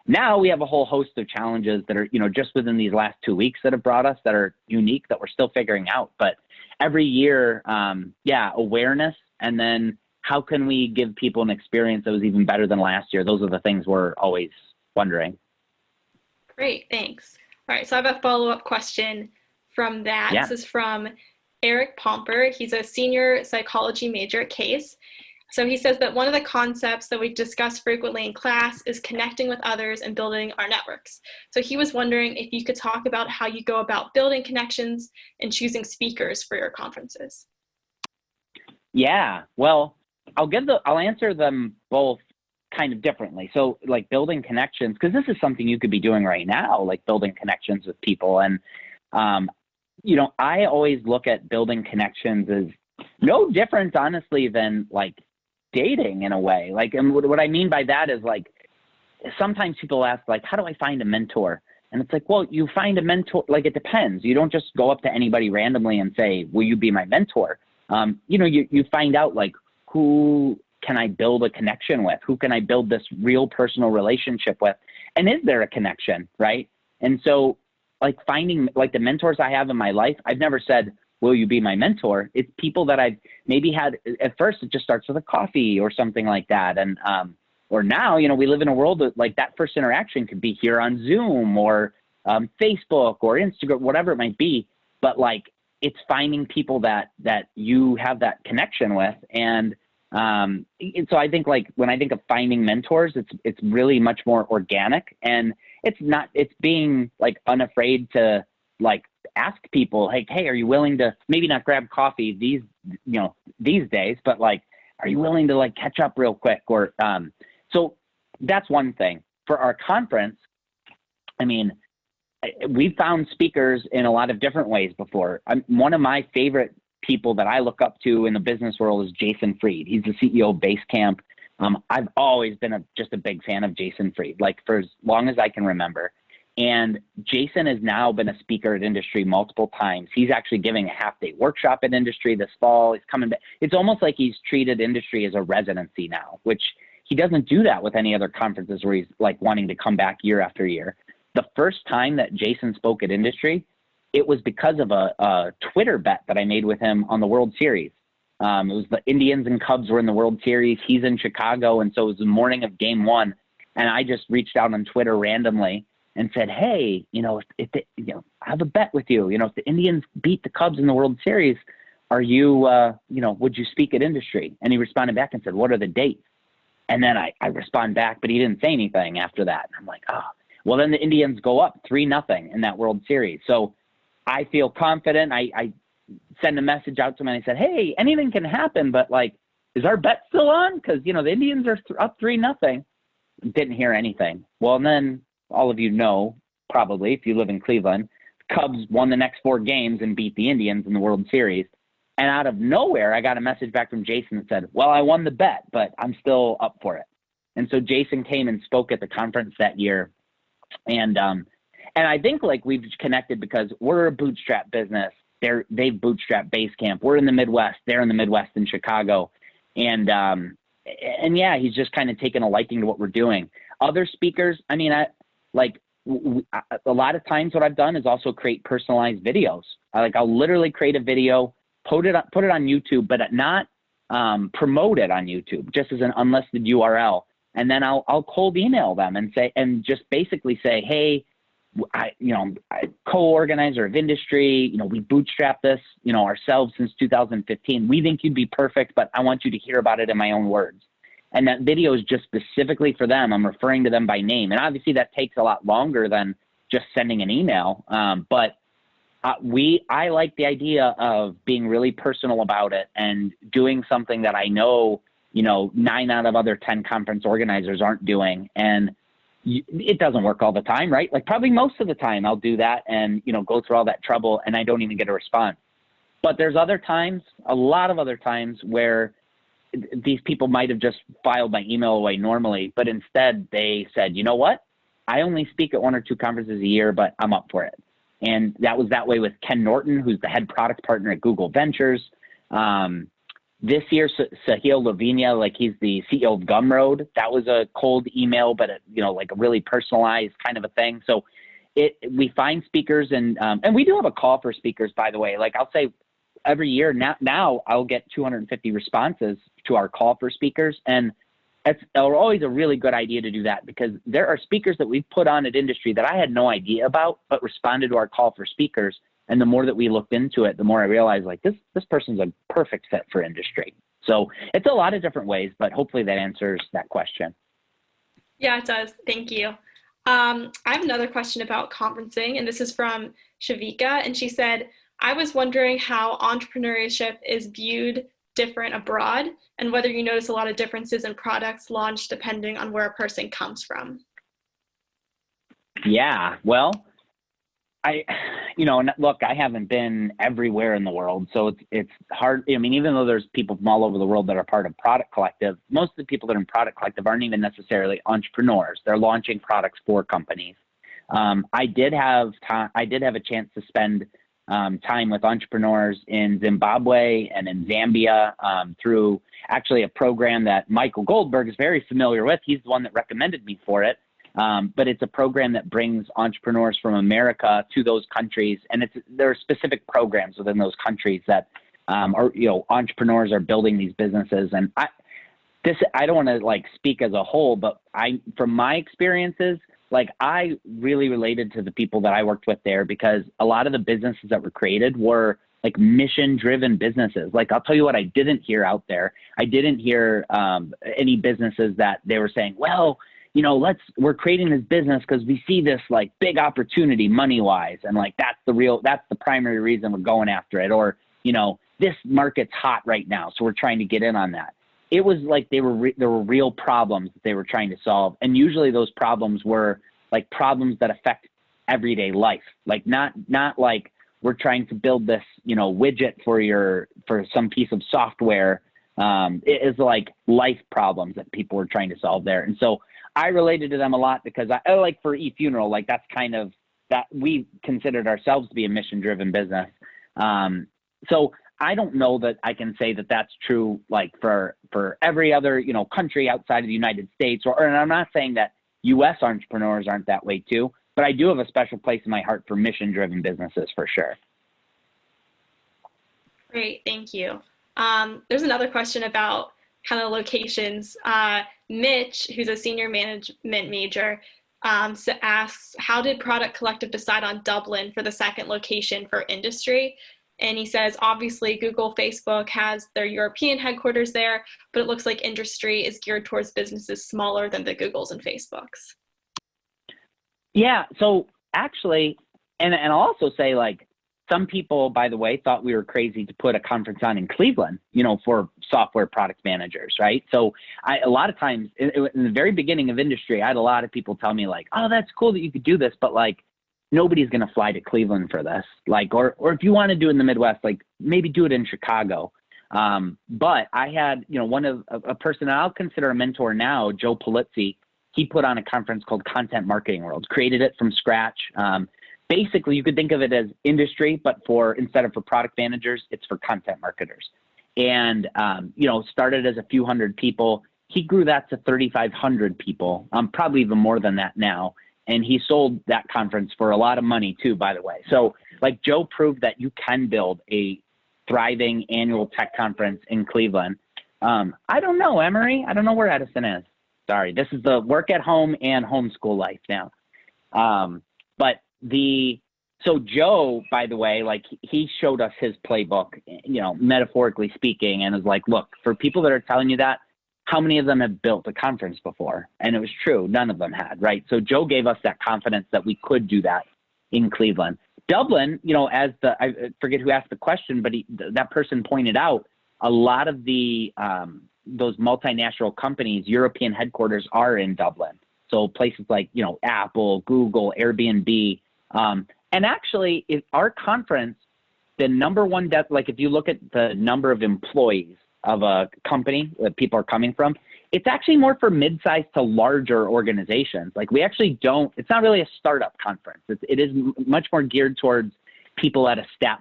Now we have a whole host of challenges that are, just within these last 2 weeks that have brought us that are unique that we're still figuring out. But every year, awareness, and then how can we give people an experience that was even better than last year? Those are the things we're always wondering. Great, thanks. All right, so I have a follow-up question from that. Yeah. This is from Eric Pomper. He's a senior psychology major at Case. So he says that one of the concepts that we discuss frequently in class is connecting with others and building our networks. So he was wondering if you could talk about how you go about building connections and choosing speakers for your conferences. Yeah, well, I'll answer them both kind of differently. So like building connections, because this is something you could be doing right now, like building connections with people. And, I always look at building connections as no different, honestly, than like dating in a way. Like, and what I mean by that is like, sometimes people ask like, how do I find a mentor? And it's like, well, you find a mentor, like it depends. You don't just go up to anybody randomly and say, will you be my mentor? You find out like, who can I build a connection with? Who can I build this real personal relationship with? And is there a connection, right? And so like finding like the mentors I have in my life, I've never said, will you be my mentor? It's people that I've maybe had at first, it just starts with a coffee or something like that. And, or now, we live in a world that like that first interaction could be here on Zoom or Facebook or Instagram, whatever it might be. But like, it's finding people that you have that connection with. And so I think like when I think of finding mentors, it's really much more organic, and it's being like unafraid to like ask people like, hey, are you willing to maybe not grab coffee these days, but like, are you willing to like catch up real quick? Or so that's one thing. For our conference, I mean, we've found speakers in a lot of different ways before. One of my favorite people that I look up to in the business world is Jason Fried. He's the CEO of Basecamp. I've always been just a big fan of Jason Fried, like for as long as I can remember. And Jason has now been a speaker at Industry multiple times. He's actually giving a half-day workshop at Industry this fall. He's coming back. It's almost like he's treated Industry as a residency now, which he doesn't do that with any other conferences where he's like wanting to come back year after year. The first time that Jason spoke at Industry, it was because of a Twitter bet that I made with him on the World Series. It was the Indians and Cubs were in the World Series. He's in Chicago. And so it was the morning of game one. And I just reached out on Twitter randomly and said, hey, I have a bet with you. If the Indians beat the Cubs in the World Series, are you, would you speak at Industry? And he responded back and said, what are the dates? And then I respond back, but he didn't say anything after that. And I'm like, oh, well, then the Indians go up 3-0 in that World Series. So I feel confident. I send a message out to him and I said, hey, anything can happen, but like, is our bet still on? Because, the Indians are up 3-0. Didn't hear anything. Well, and then all of probably, if you live in Cleveland. Cubs won the next 4 games and beat the Indians in the World Series. And out of nowhere, I got a message back from Jason that said, well, I won the bet, but I'm still up for it. And so Jason came and spoke at the conference that year. And I think like we've connected because we're a bootstrap business. They've bootstrapped Basecamp. We're in the Midwest. They're in the Midwest in Chicago. And yeah, he's just kind of taken a liking to what we're doing. Other speakers, I mean, a lot of times what I've done is also create personalized videos. I'll literally create a video, put it on YouTube, but not promote it on YouTube, just as an unlisted URL. And then I'll cold email them and just basically say, hey, I co-organizer of industry, we bootstrapped this, ourselves since 2015. We think you'd be perfect, but I want you to hear about it in my own words. And that video is just specifically for them. I'm referring to them by name. And obviously that takes a lot longer than just sending an email. But I like the idea of being really personal about it and doing something that I know, 9 out of other 10 conference organizers aren't doing. And it doesn't work all the time, right? Like probably most of the time I'll do that and, go through all that trouble and I don't even get a response. But there's other times, a lot of other times where these people might have just filed my email away normally, but instead they said, you know what? I only speak at 1 or 2 conferences a year, but I'm up for it. And that was that way with Ken Norton, who's the head product partner at Google Ventures. This year, Sahil Lavinia, like he's the CEO of Gumroad. That was a cold email, but like a really personalized kind of a thing. So we find speakers and we do have a call for speakers, by the way. Like I'll say every year now I'll get 250 responses to our call for speakers. And it's always a really good idea to do that because there are speakers that we've put on at industry that I had no idea about, but responded to our call for speakers. And the more that we looked into it, the more I realized like this person's a perfect fit for industry. So it's a lot of different ways, but hopefully that answers that question. Yeah, it does. Thank you. I have another question about conferencing, and this is from Shavika. And she said, I was wondering how entrepreneurship is viewed different abroad and whether you notice a lot of differences in products launched depending on where a person comes from. Yeah, well, look, I haven't been everywhere in the world, so it's hard. I mean, even though there's people from all over the world that are part of Product Collective, most of the people that are in Product Collective aren't even necessarily entrepreneurs. They're launching products for companies. I did have a chance to spend time with entrepreneurs in Zimbabwe and in Zambia through actually a program that Michael Goldberg is very familiar with. He's the one that recommended me for it. But it's a program that brings entrepreneurs from America to those countries. And there are specific programs within those countries that entrepreneurs are building these businesses. And I don't want to like speak as a whole, but from my experiences, like I really related to the people that I worked with there because a lot of the businesses that were created were like mission-driven businesses. Like I'll tell you what I didn't hear out there. I didn't hear any businesses that they were saying, well, we're creating this business because we see this like big opportunity money-wise. And like, that's the primary reason we're going after it. Or, this market's hot right now, so we're trying to get in on that. It was like there were real problems that they were trying to solve. And usually those problems were like problems that affect everyday life. Like not like we're trying to build this, widget for some piece of software. It is like life problems that people were trying to solve there. And so I related to them a lot because I like for eFuneral, like that's kind of that we considered ourselves to be a mission-driven business. So I don't know that I can say that that's true, like for every other, country outside of the United States, and I'm not saying that U.S. entrepreneurs aren't that way too, but I do have a special place in my heart for mission-driven businesses for sure. Great, thank you. There's another question about kind of locations. Mitch, who's a senior management major, asks, how did Product Collective decide on Dublin for the second location for industry? And he says, obviously, Google, Facebook has their European headquarters there, but it looks like industry is geared towards businesses smaller than the Googles and Facebooks. Yeah, so actually, and I'll also say, like, some people, by the way, thought we were crazy to put a conference on in Cleveland, for software product managers, right? So a lot of times in the very beginning of industry, I had a lot of people tell me like, oh, that's cool that you could do this, but like, nobody's going to fly to Cleveland for this. Like, or if you want to do it in the Midwest, like maybe do it in Chicago. But I had, a person that I'll consider a mentor now, Joe Polizzi. He put on a conference called Content Marketing World, created it from scratch. Basically, you could think of it as industry, but instead of for product managers, it's for content marketers. And, started as a few hundred people. He grew that to 3,500 people, probably even more than that now. And he sold that conference for a lot of money too, by the way. So like Joe proved that you can build a thriving annual tech conference in Cleveland. I don't know, Emery. I don't know where Edison is. Sorry, this is the work at home and homeschool life now. So Joe, by the way, like he showed us his playbook, metaphorically speaking, and was like, look, for people that are telling you that, how many of them have built a conference before? And it was true. None of them had, right? So Joe gave us that confidence that we could do that in Cleveland. Dublin, I forget who asked the question, but that person pointed out a lot of those multinational companies, European headquarters are in Dublin. So places like, Apple, Google, Airbnb. And actually, our conference, the number one, if you look at the number of employees of a company that people are coming from, it's actually more for mid-sized to larger organizations. Like we actually it's not really a startup conference. It is much more geared towards people that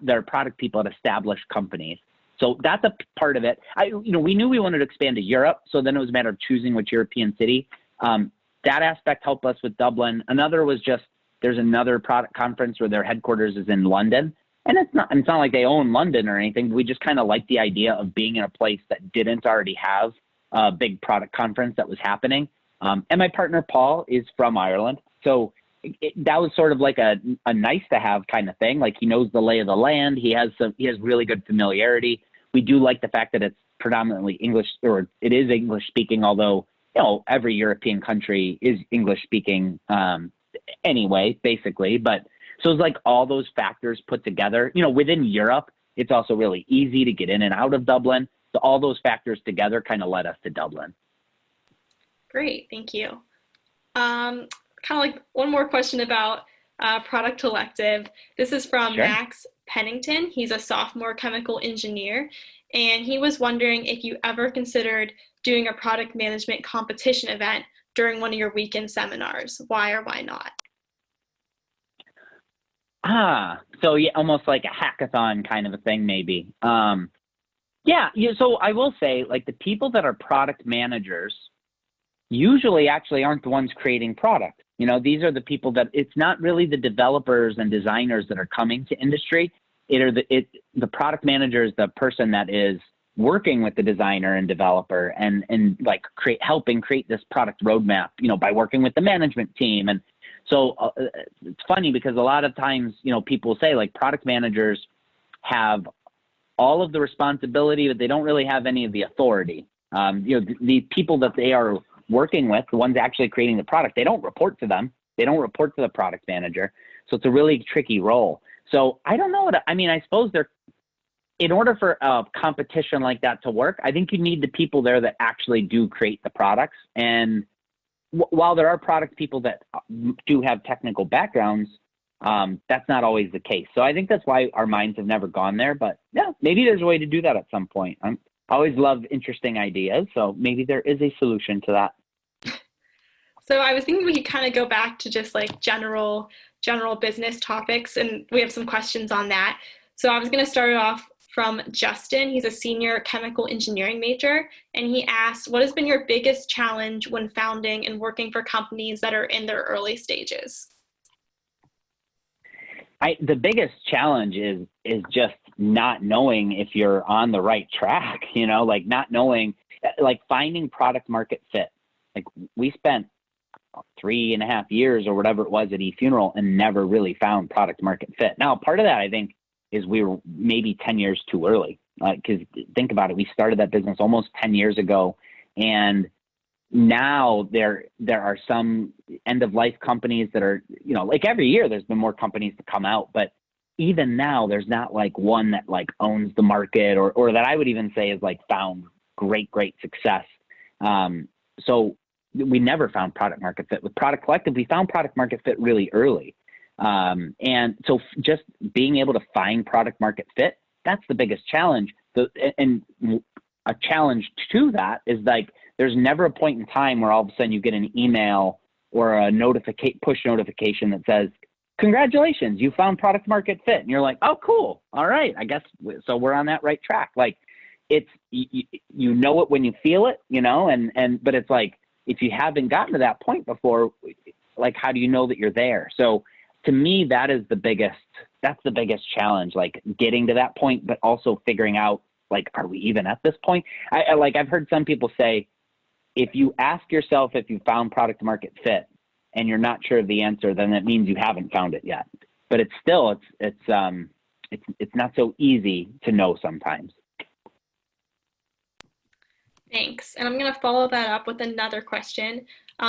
are product people at established companies. So that's a part of it. We knew we wanted to expand to Europe. So then it was a matter of choosing which European city. That aspect helped us with Dublin. Another was just, there's another product conference where their headquarters is in London. And it's not like they own London or anything. We just kind of like the idea of being in a place that didn't already have a big product conference that was happening. And my partner, Paul, is from Ireland. So that was sort of like a nice to have kind of thing. Like he knows the lay of the land. He has really good familiarity. We do like the fact that it's predominantly English, or it is English speaking, although, every European country is English speaking anyway, basically. But so it's like all those factors put together, within Europe, it's also really easy to get in and out of Dublin. So all those factors together kind of led us to Dublin. Great, thank you. Kind of like one more question about Product Collective. This is from Sure. Max Pennington. He's a sophomore chemical engineer, and he was wondering if you ever considered doing a product management competition event during one of your weekend seminars. Why or why not? So yeah, almost like a hackathon kind of a thing, maybe. So I will say, like, the people that are product managers usually actually aren't the ones creating product. These are the people that, it's not really the developers and designers that are coming to industry. The product manager is the person that is working with the designer and developer and like helping create this product roadmap, by working with the management team. And so it's funny because a lot of times, people say like product managers have all of the responsibility, but they don't really have any of the authority. The people that they are working with, the ones actually creating the product, they don't report to them. They don't report to the product manager. So it's a really tricky role. So I don't know I suppose in order for a competition like that to work, I think you need the people there that actually do create the products. And while there are product people that do have technical backgrounds, that's not always the case. So I think that's why our minds have never gone there. But yeah, maybe there's a way to do that at some point. I always love interesting ideas. So maybe there is a solution to that. So I was thinking we could kind of go back to just like general business topics, and we have some questions on that. So I was going to start it off from Justin. He's a senior chemical engineering major, and he asked, what has been your biggest challenge when founding and working for companies that are in their early stages? The biggest challenge is just not knowing if you're on the right track, like not knowing, like finding product market fit. Like we spent 3.5 years or whatever it was at eFuneral and never really found product market fit. Now, part of that, I think, is we were maybe 10 years too early. Because think about it, we started that business almost 10 years ago, and now there are some end of life companies that are, like every year there's been more companies to come out, but even now there's not like one that like owns the market or that I would even say is like found great success. So we never found product market fit. With Product Collective, we found product market fit really early. And so just being able to find product market fit, that's the biggest challenge. And a challenge to that is like, there's never a point in time where all of a sudden you get an email or a push notification that says, congratulations, you found product market fit. And you're like, oh, cool. All right. I guess, so we're on that right track. Like it's, you know it when you feel it, you know, but it's like, if you haven't gotten to that point before, like, how do you know that you're there? So to me, that's the biggest challenge, like getting to that point, but also figuring out, like, are we even at this point? I've heard some people say, if you ask yourself if you found product market fit and you're not sure of the answer, then that means you haven't found it yet. But it's still, it's not so easy to know sometimes. Thanks. And I'm going to follow that up with another question.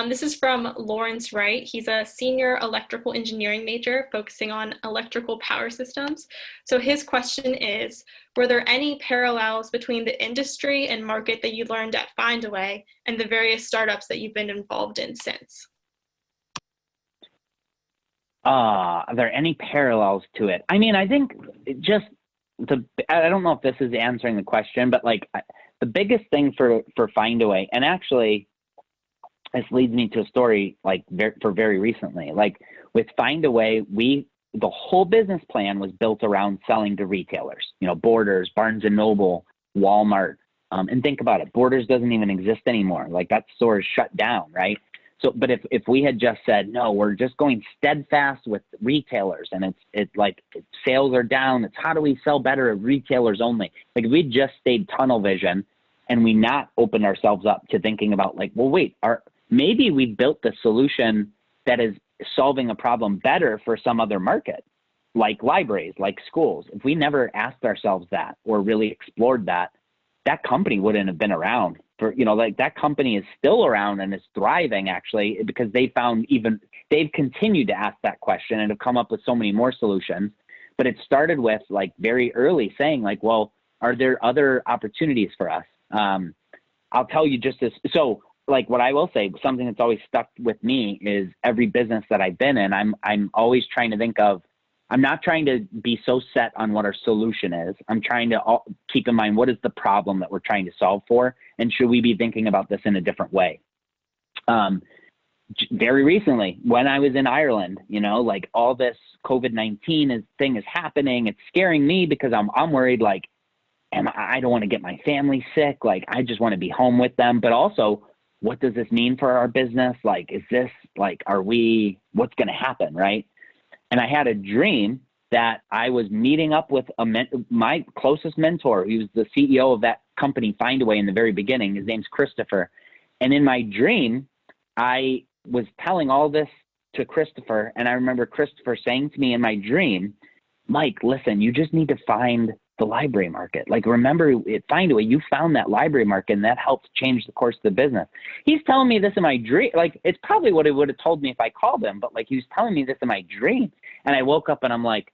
This is from Lawrence Wright. He's a senior electrical engineering major focusing on electrical power systems. So his question is, were there any parallels between the industry and market that you learned at Findaway and the various startups that you've been involved in since? Are there any parallels to it? I mean, I think I don't know if this is answering the question, but like the biggest thing for Findaway, and actually this leads me to a story like very recently, like with Findaway, the whole business plan was built around selling to retailers, you know, Borders, Barnes and Noble, Walmart. And think about it, Borders doesn't even exist anymore. Like that store is shut down, right? So, but if we had just said, no, we're just going steadfast with retailers and it's like sales are down. It's how do we sell better at retailers only? Like if we just stayed tunnel vision and we not opened ourselves up to thinking about like, well, wait, maybe we built the solution that is solving a problem better for some other market, like libraries, like schools. If we never asked ourselves that or really explored that, that company wouldn't have been around for, you know, like that company is still around and is thriving actually because they've continued to ask that question and have come up with so many more solutions. But it started with like very early saying like, well, are there other opportunities for us? I'll tell you just this. So like what I will say, something that's always stuck with me is every business that I've been in, I'm always trying to think of, I'm not trying to be so set on what our solution is. I'm trying to keep in mind, what is the problem that we're trying to solve for? And should we be thinking about this in a different way? Very recently, when I was in Ireland, you know, like all this COVID-19 thing is happening. It's scaring me because I'm worried, like, I don't want to get my family sick. Like, I just want to be home with them. But also, what does this mean for our business? Like, is this like, what's going to happen? Right. And I had a dream that I was meeting up with my closest mentor. He was the CEO of that company, Findaway, in the very beginning. His name's Christopher. And in my dream, I was telling all this to Christopher. And I remember Christopher saying to me in my dream, Mike, listen, you just need to find the library market. Like, remember at Findaway, you found that library market and that helped change the course of the business. He's telling me this in my dream. Like, it's probably what he would have told me if I called him, but like, he was telling me this in my dream. And I woke up and I'm like,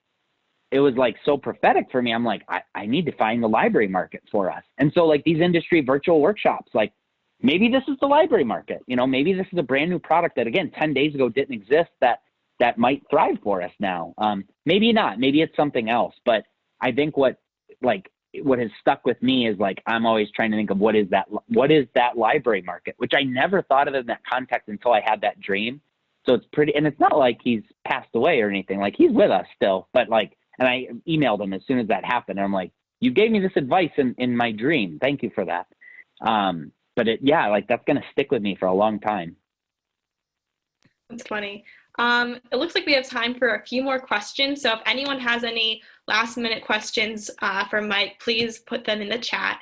it was like so prophetic for me. I'm like, I need to find the library market for us. And so like these industry virtual workshops, like maybe this is the library market, you know, maybe this is a brand new product that again, 10 days ago didn't exist that might thrive for us now. Maybe not, maybe it's something else, but I think what has stuck with me is like, I'm always trying to think of what is that library market, which I never thought of in that context until I had that dream. So it's pretty, and it's not like he's passed away or anything, like he's with us still, but like, and I emailed him as soon as that happened. And I'm like, you gave me this advice in my dream. Thank you for that. But like that's going to stick with me for a long time. That's funny. It looks like we have time for a few more questions. So if anyone has any last minute questions for Mike, please put them in the chat.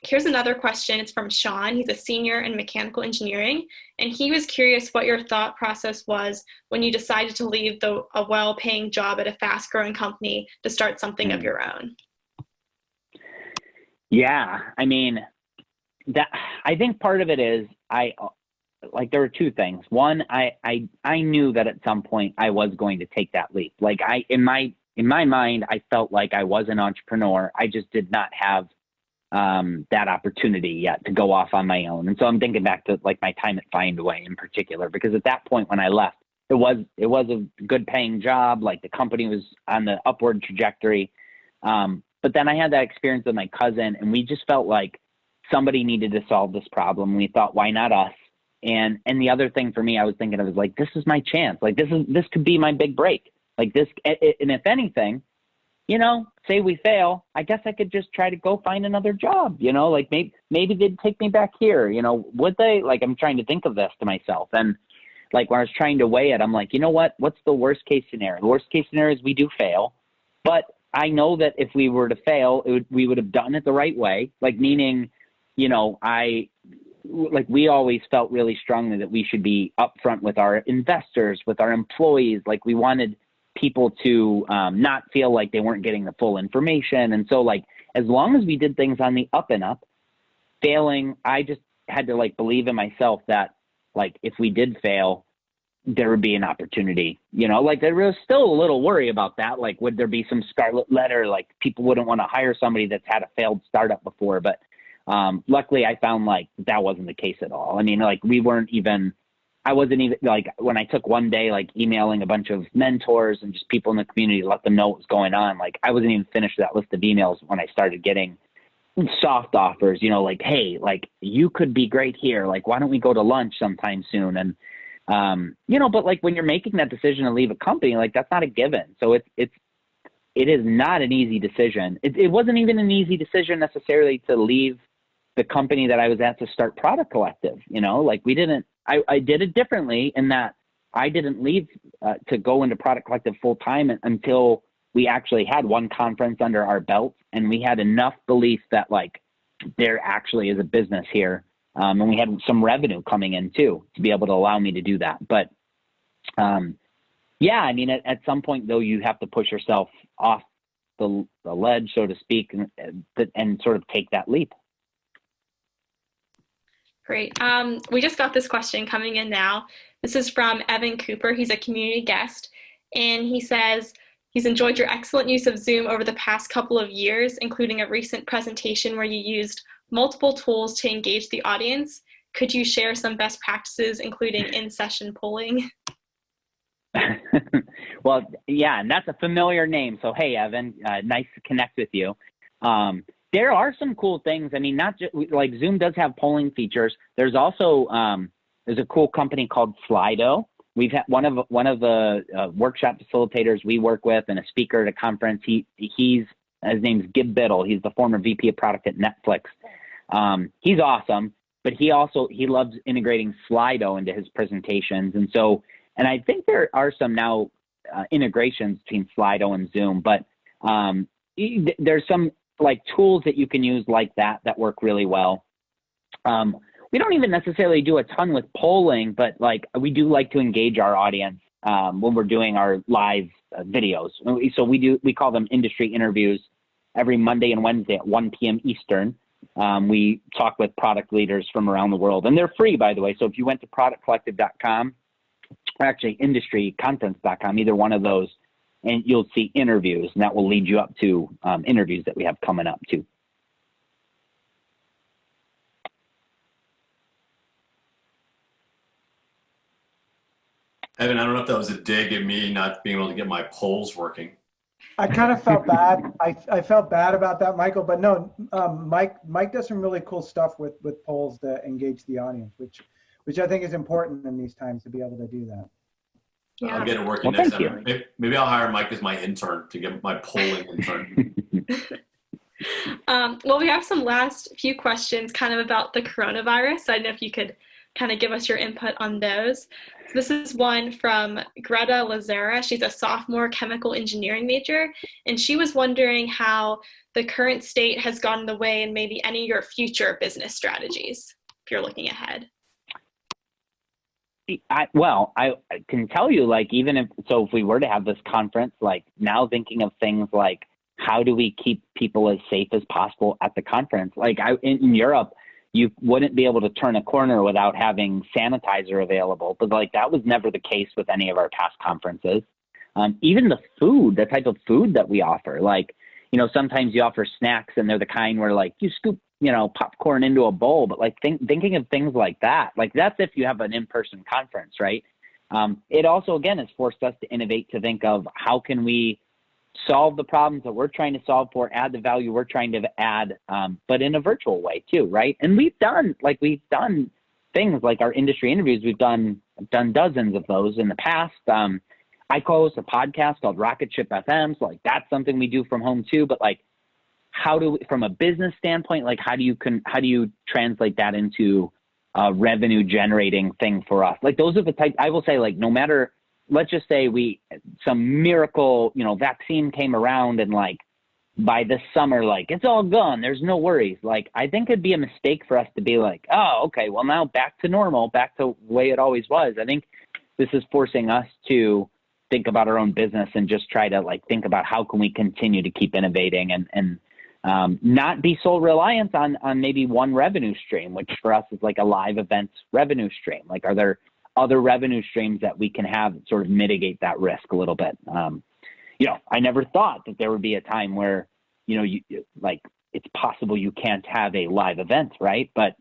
Here's another question. It's from Sean. He's a senior in mechanical engineering. And he was curious what your thought process was when you decided to leave a well-paying job at a fast-growing company to start something of your own. Yeah, I mean, I think part of it is there were two things. One, I knew that at some point I was going to take that leap. Like in my mind, I felt like I was an entrepreneur. I just did not have that opportunity yet to go off on my own. And so I'm thinking back to like my time at Findaway in particular, because at that point when I left, it was a good paying job. Like the company was on the upward trajectory. But then I had that experience with my cousin, and we just felt like somebody needed to solve this problem. We thought, why not us? And the other thing for me, I was thinking of is like, this is my chance. Like this could be my big break. Like this. And if anything, you know, say we fail, I guess I could just try to go find another job, you know, like maybe they'd take me back here, you know, would they? Like, I'm trying to think of this to myself. And like, when I was trying to weigh it, I'm like, you know what, what's the worst case scenario? The worst case scenario is we do fail, but I know that if we were to fail, we would have done it the right way. Like, meaning, you know, we always felt really strongly that we should be upfront with our investors, with our employees. Like, we wanted people to not feel like they weren't getting the full information. And so, like, as long as we did things on the up and up, failing, I just had to like believe in myself that like if we did fail, there would be an opportunity, you know, like there was still a little worry about that. Like, would there be some scarlet letter? Like, people wouldn't want to hire somebody that's had a failed startup before. But luckily I found like that wasn't the case at all. I mean, like I wasn't even like, when I took one day, like emailing a bunch of mentors and just people in the community to let them know what was going on. Like, I wasn't even finished that list of emails when I started getting soft offers, you know, like, hey, like you could be great here. Like, why don't we go to lunch sometime soon? And, you know, but like when you're making that decision to leave a company, like that's not a given. So it is not an easy decision. It wasn't even an easy decision necessarily to leave the company that I was at to start Product Collective, you know, like I did it differently in that I didn't leave to go into Product Collective full time until we actually had one conference under our belt, and we had enough belief that like there actually is a business here. And we had some revenue coming in too, to be able to allow me to do that. But yeah, I mean, at some point though, you have to push yourself off the ledge, so to speak, and sort of take that leap. Great. We just got this question coming in now. This is from Evan Cooper. He's a community guest, and he says he's enjoyed your excellent use of Zoom over the past couple of years, including a recent presentation where you used multiple tools to engage the audience. Could you share some best practices, including in-session polling? Well, yeah, and that's a familiar name. So, hey, Evan, nice to connect with you. There are some cool things. I mean, not just like Zoom does have polling features. There's also there's a cool company called Slido. We've had one of the workshop facilitators we work with and a speaker at a conference. His name's Gib Biddle. He's the former VP of product at Netflix. He's awesome, but he loves integrating Slido into his presentations. And I think there are some now integrations between Slido and Zoom, but there's some like tools that you can use like that work really well. We don't even necessarily do a ton with polling, but like we do like to engage our audience when we're doing our live videos. So we call them industry interviews every Monday and Wednesday at 1 p.m. Eastern. We talk with product leaders from around the world, and they're free, by the way. So if you went to productcollective.com or actually industryconference.com, either one of those, and you'll see interviews, and that will lead you up to interviews that we have coming up too. Evan, I don't know if that was a dig at me not being able to get my polls working. I kind of felt bad. I felt bad about that, Michael. But no, Mike does some really cool stuff with polls to engage the audience, which I think is important in these times to be able to do that. Yeah. I'll get it working next time. Maybe I'll hire Mike as my intern to get my polling intern. Well, we have some last few questions kind of about the coronavirus. I don't know if you could kind of give us your input on those. So this is one from Greta Lazara. She's a sophomore chemical engineering major, and she was wondering how the current state has gotten in the way and maybe any of your future business strategies, if you're looking ahead. I can tell you, like, if we were to have this conference, like now thinking of things like, how do we keep people as safe as possible at the conference? Like in Europe, you wouldn't be able to turn a corner without having sanitizer available, but like that was never the case with any of our past conferences. Even the food, the type of food that we offer, like, you know, sometimes you offer snacks and they're the kind where like you scoop, you know, popcorn into a bowl, but like thinking of things like that, like that's if you have an in-person conference, right? it also, again, has forced us to innovate, to think of how can we solve the problems that we're trying to solve for, add the value we're trying to add, but in a virtual way too, right? And we've done things like our industry interviews. We've done dozens of those in the past. I co-host a podcast called Rocket Ship FM, so like that's something we do from home too. But like, how do we, from a business standpoint, like how do you translate that into a revenue generating thing for us? Like those are the type, I will say, like, no matter, let's just say some miracle, vaccine came around and like by this summer, like it's all gone, there's no worries. Like, I think it'd be a mistake for us to be like, oh, okay, well now back to normal, back to the way it always was. I think this is forcing us to think about our own business and just try to like think about how can we continue to keep innovating and not be so reliant on maybe one revenue stream, which for us is like a live events revenue stream. Like, are there other revenue streams that we can have that sort of mitigate that risk a little bit? I never thought that there would be a time where, it's possible you can't have a live event, right? But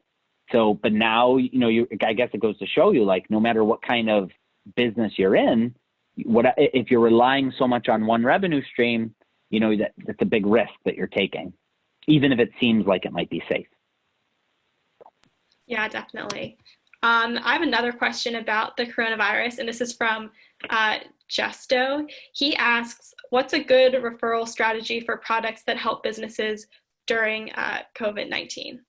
now, I guess it goes to show you, like, no matter what kind of business you're in, if you're relying so much on one revenue stream, that's a big risk that you're taking, even if it seems like it might be safe. Yeah, definitely. I have another question about the coronavirus, and this is from Justo. He asks, what's a good referral strategy for products that help businesses during COVID-19?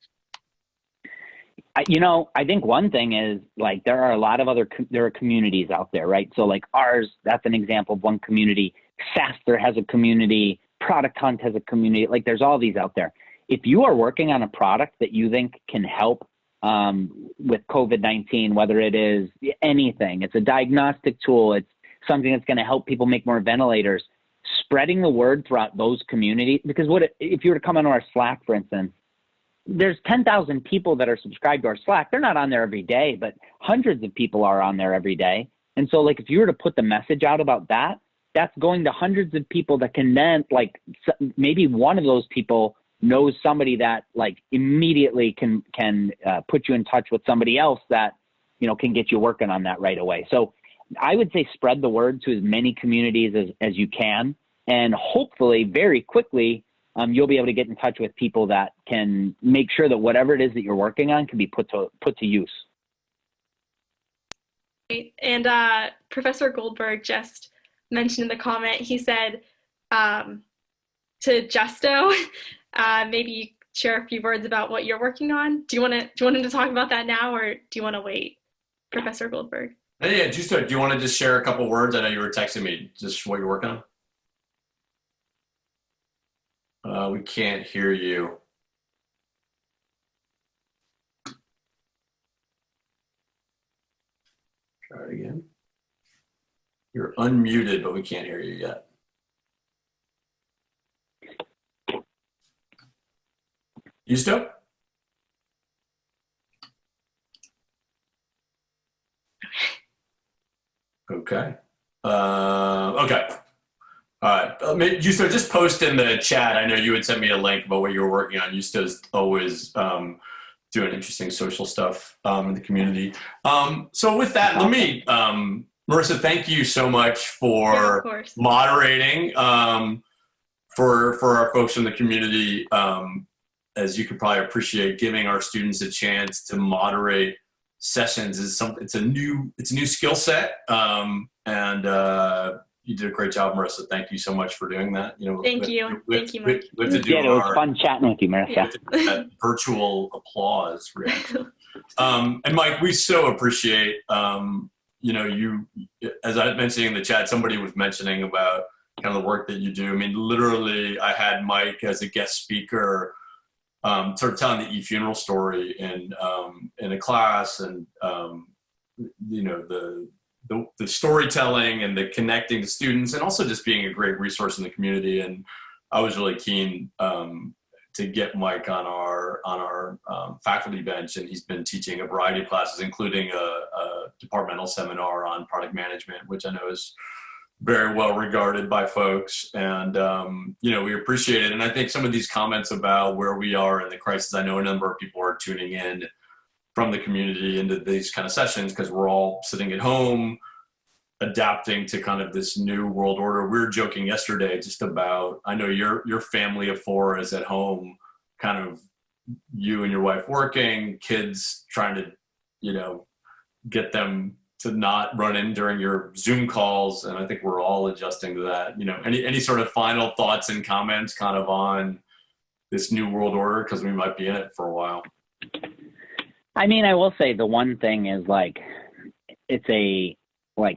I think one thing is, like, there are a lot of there are communities out there, right? So like ours, that's an example of one community. Faster has a community, Product Hunt has a community. Like, there's all these out there. If you are working on a product that you think can help with COVID-19, whether it is anything, it's a diagnostic tool, it's something that's going to help people make more ventilators, spreading the word throughout those communities. Because if you were to come onto our Slack, for instance, there's 10,000 people that are subscribed to our Slack. They're not on there every day, but hundreds of people are on there every day. And so, like, if you were to put the message out about that, that's going to hundreds of people that can then, like, maybe one of those people knows somebody that, like, immediately can put you in touch with somebody else that, can get you working on that right away. So I would say spread the word to as many communities as you can. And hopefully very quickly, you'll be able to get in touch with people that can make sure that whatever it is that you're working on can be put to use. And Professor Goldberg just mentioned in the comment, he said to Justo, maybe you share a few words about what you're working on. Do you want him to talk about that now, or do you want to wait, Professor Goldberg? Yeah, Justo, do you want to just share a couple words? I know you were texting me just what you're working on. We can't hear you. Try it again. You're unmuted, but we can't hear you yet. Justo? Okay. Okay. All right. Justo, just post in the chat. I know you had sent me a link about what you were working on. Justo's always doing interesting social stuff in the community. So with that, let me, Marissa, thank you so much for moderating for our folks in the community. As you can probably appreciate, giving our students a chance to moderate sessions it's a new skill set. You did a great job, Marissa. Thank you so much for doing that. Thank you. Thank you, Mike. It was fun chatting with you, Marissa. That virtual applause reaction. And Mike, we so appreciate, you, as I was mentioning in the chat, somebody was mentioning about kind of the work that you do. I mean, literally, I had Mike as a guest speaker, sort of telling the eFuneral story in a class, and the storytelling and the connecting to students, and also just being a great resource in the community. And I was really keen to get Mike on our faculty bench, and he's been teaching a variety of classes, including a departmental seminar on product management, which I know is very well regarded by folks. And we appreciate it. And I think some of these comments about where we are in the crisis, I know a number of people are tuning in from the community into these kind of sessions because we're all sitting at home, adapting to kind of this new world order. We were joking yesterday just about, I know your family of four is at home, kind of you and your wife working, kids trying to, you know, get them to not run in during your Zoom calls. And I think we're all adjusting to that. You know, any sort of final thoughts and comments kind of on this new world order? Because we might be in it for a while. I mean, I will say the one thing is like,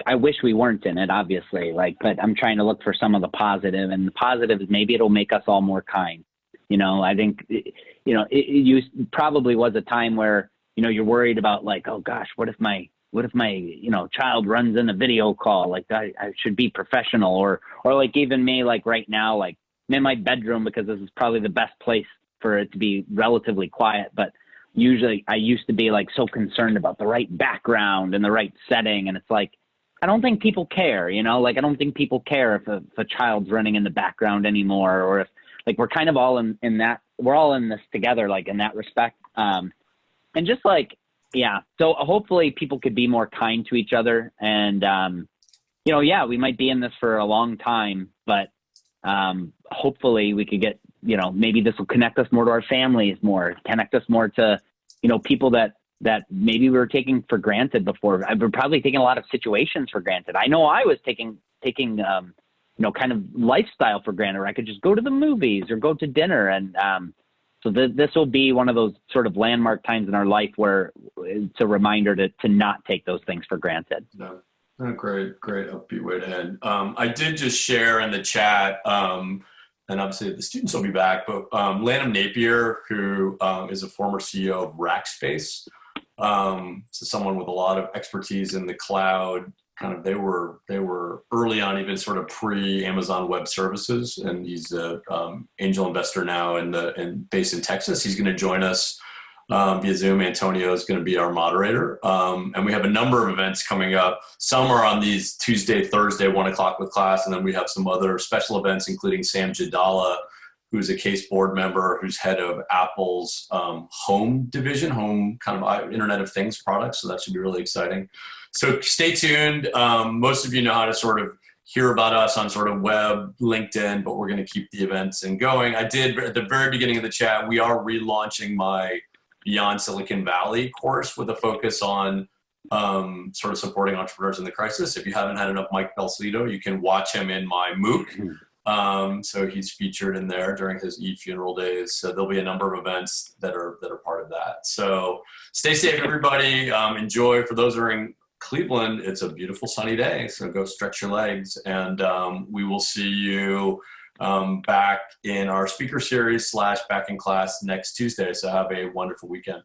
I wish we weren't in it, obviously, but I'm trying to look for some of the positive, and the positive is maybe it'll make us all more kind. You know, I think, you know, it probably was a time where, you know, you're worried about like, oh gosh, what if my, you know, child runs in a video call? Like I should be professional, or like even me, like right now, like I'm in my bedroom because this is probably the best place for it to be relatively quiet. But usually I used to be like so concerned about the right background and the right setting. And it's like, I don't think people care, you know, like I don't think people care if a child's running in the background anymore, or if like we're kind of all in that, we're all in this together, like in that respect. And just like, yeah. So hopefully people could be more kind to each other. And, you know, yeah, we might be in this for a long time, but hopefully we could get, you know, maybe this will connect us more to our families, more connect us more to, you know, people that maybe we were taking for granted before. I've been probably taking a lot of situations for granted. I know I was taking you know, kind of lifestyle for granted, where I could just go to the movies or go to dinner. And so this will be one of those sort of landmark times in our life where it's a reminder to not take those things for granted. No. Oh, great upbeat way to end. I did just share in the chat, and obviously the students will be back, but Lanham Napier, who is a former CEO of Rackspace, so someone with a lot of expertise in the cloud. Kind of they were early on, even sort of pre-Amazon Web Services, and he's a angel investor now and based in Texas. He's going to join us via Zoom. Antonio is going to be our moderator, and we have a number of events coming up. Some are on these Tuesday, Thursday, 1 o'clock with class, and then we have some other special events, including Sam Jadala, who's a CASE board member, who's head of Apple's home division, home kind of Internet of Things products. So that should be really exciting. So stay tuned. Most of you know how to sort of hear about us on sort of web, LinkedIn, but we're going to keep the events going. I did at the very beginning of the chat, we are relaunching my Beyond Silicon Valley course with a focus on sort of supporting entrepreneurs in the crisis. If you haven't had enough Mike Belsito, you can watch him in my MOOC. So he's featured in there during his e-funeral days. So there'll be a number of events that are part of that. So stay safe, everybody. Enjoy. For those who are in Cleveland, it's a beautiful sunny day. So go stretch your legs, and we will see you back in our speaker series / back in class next Tuesday. So have a wonderful weekend.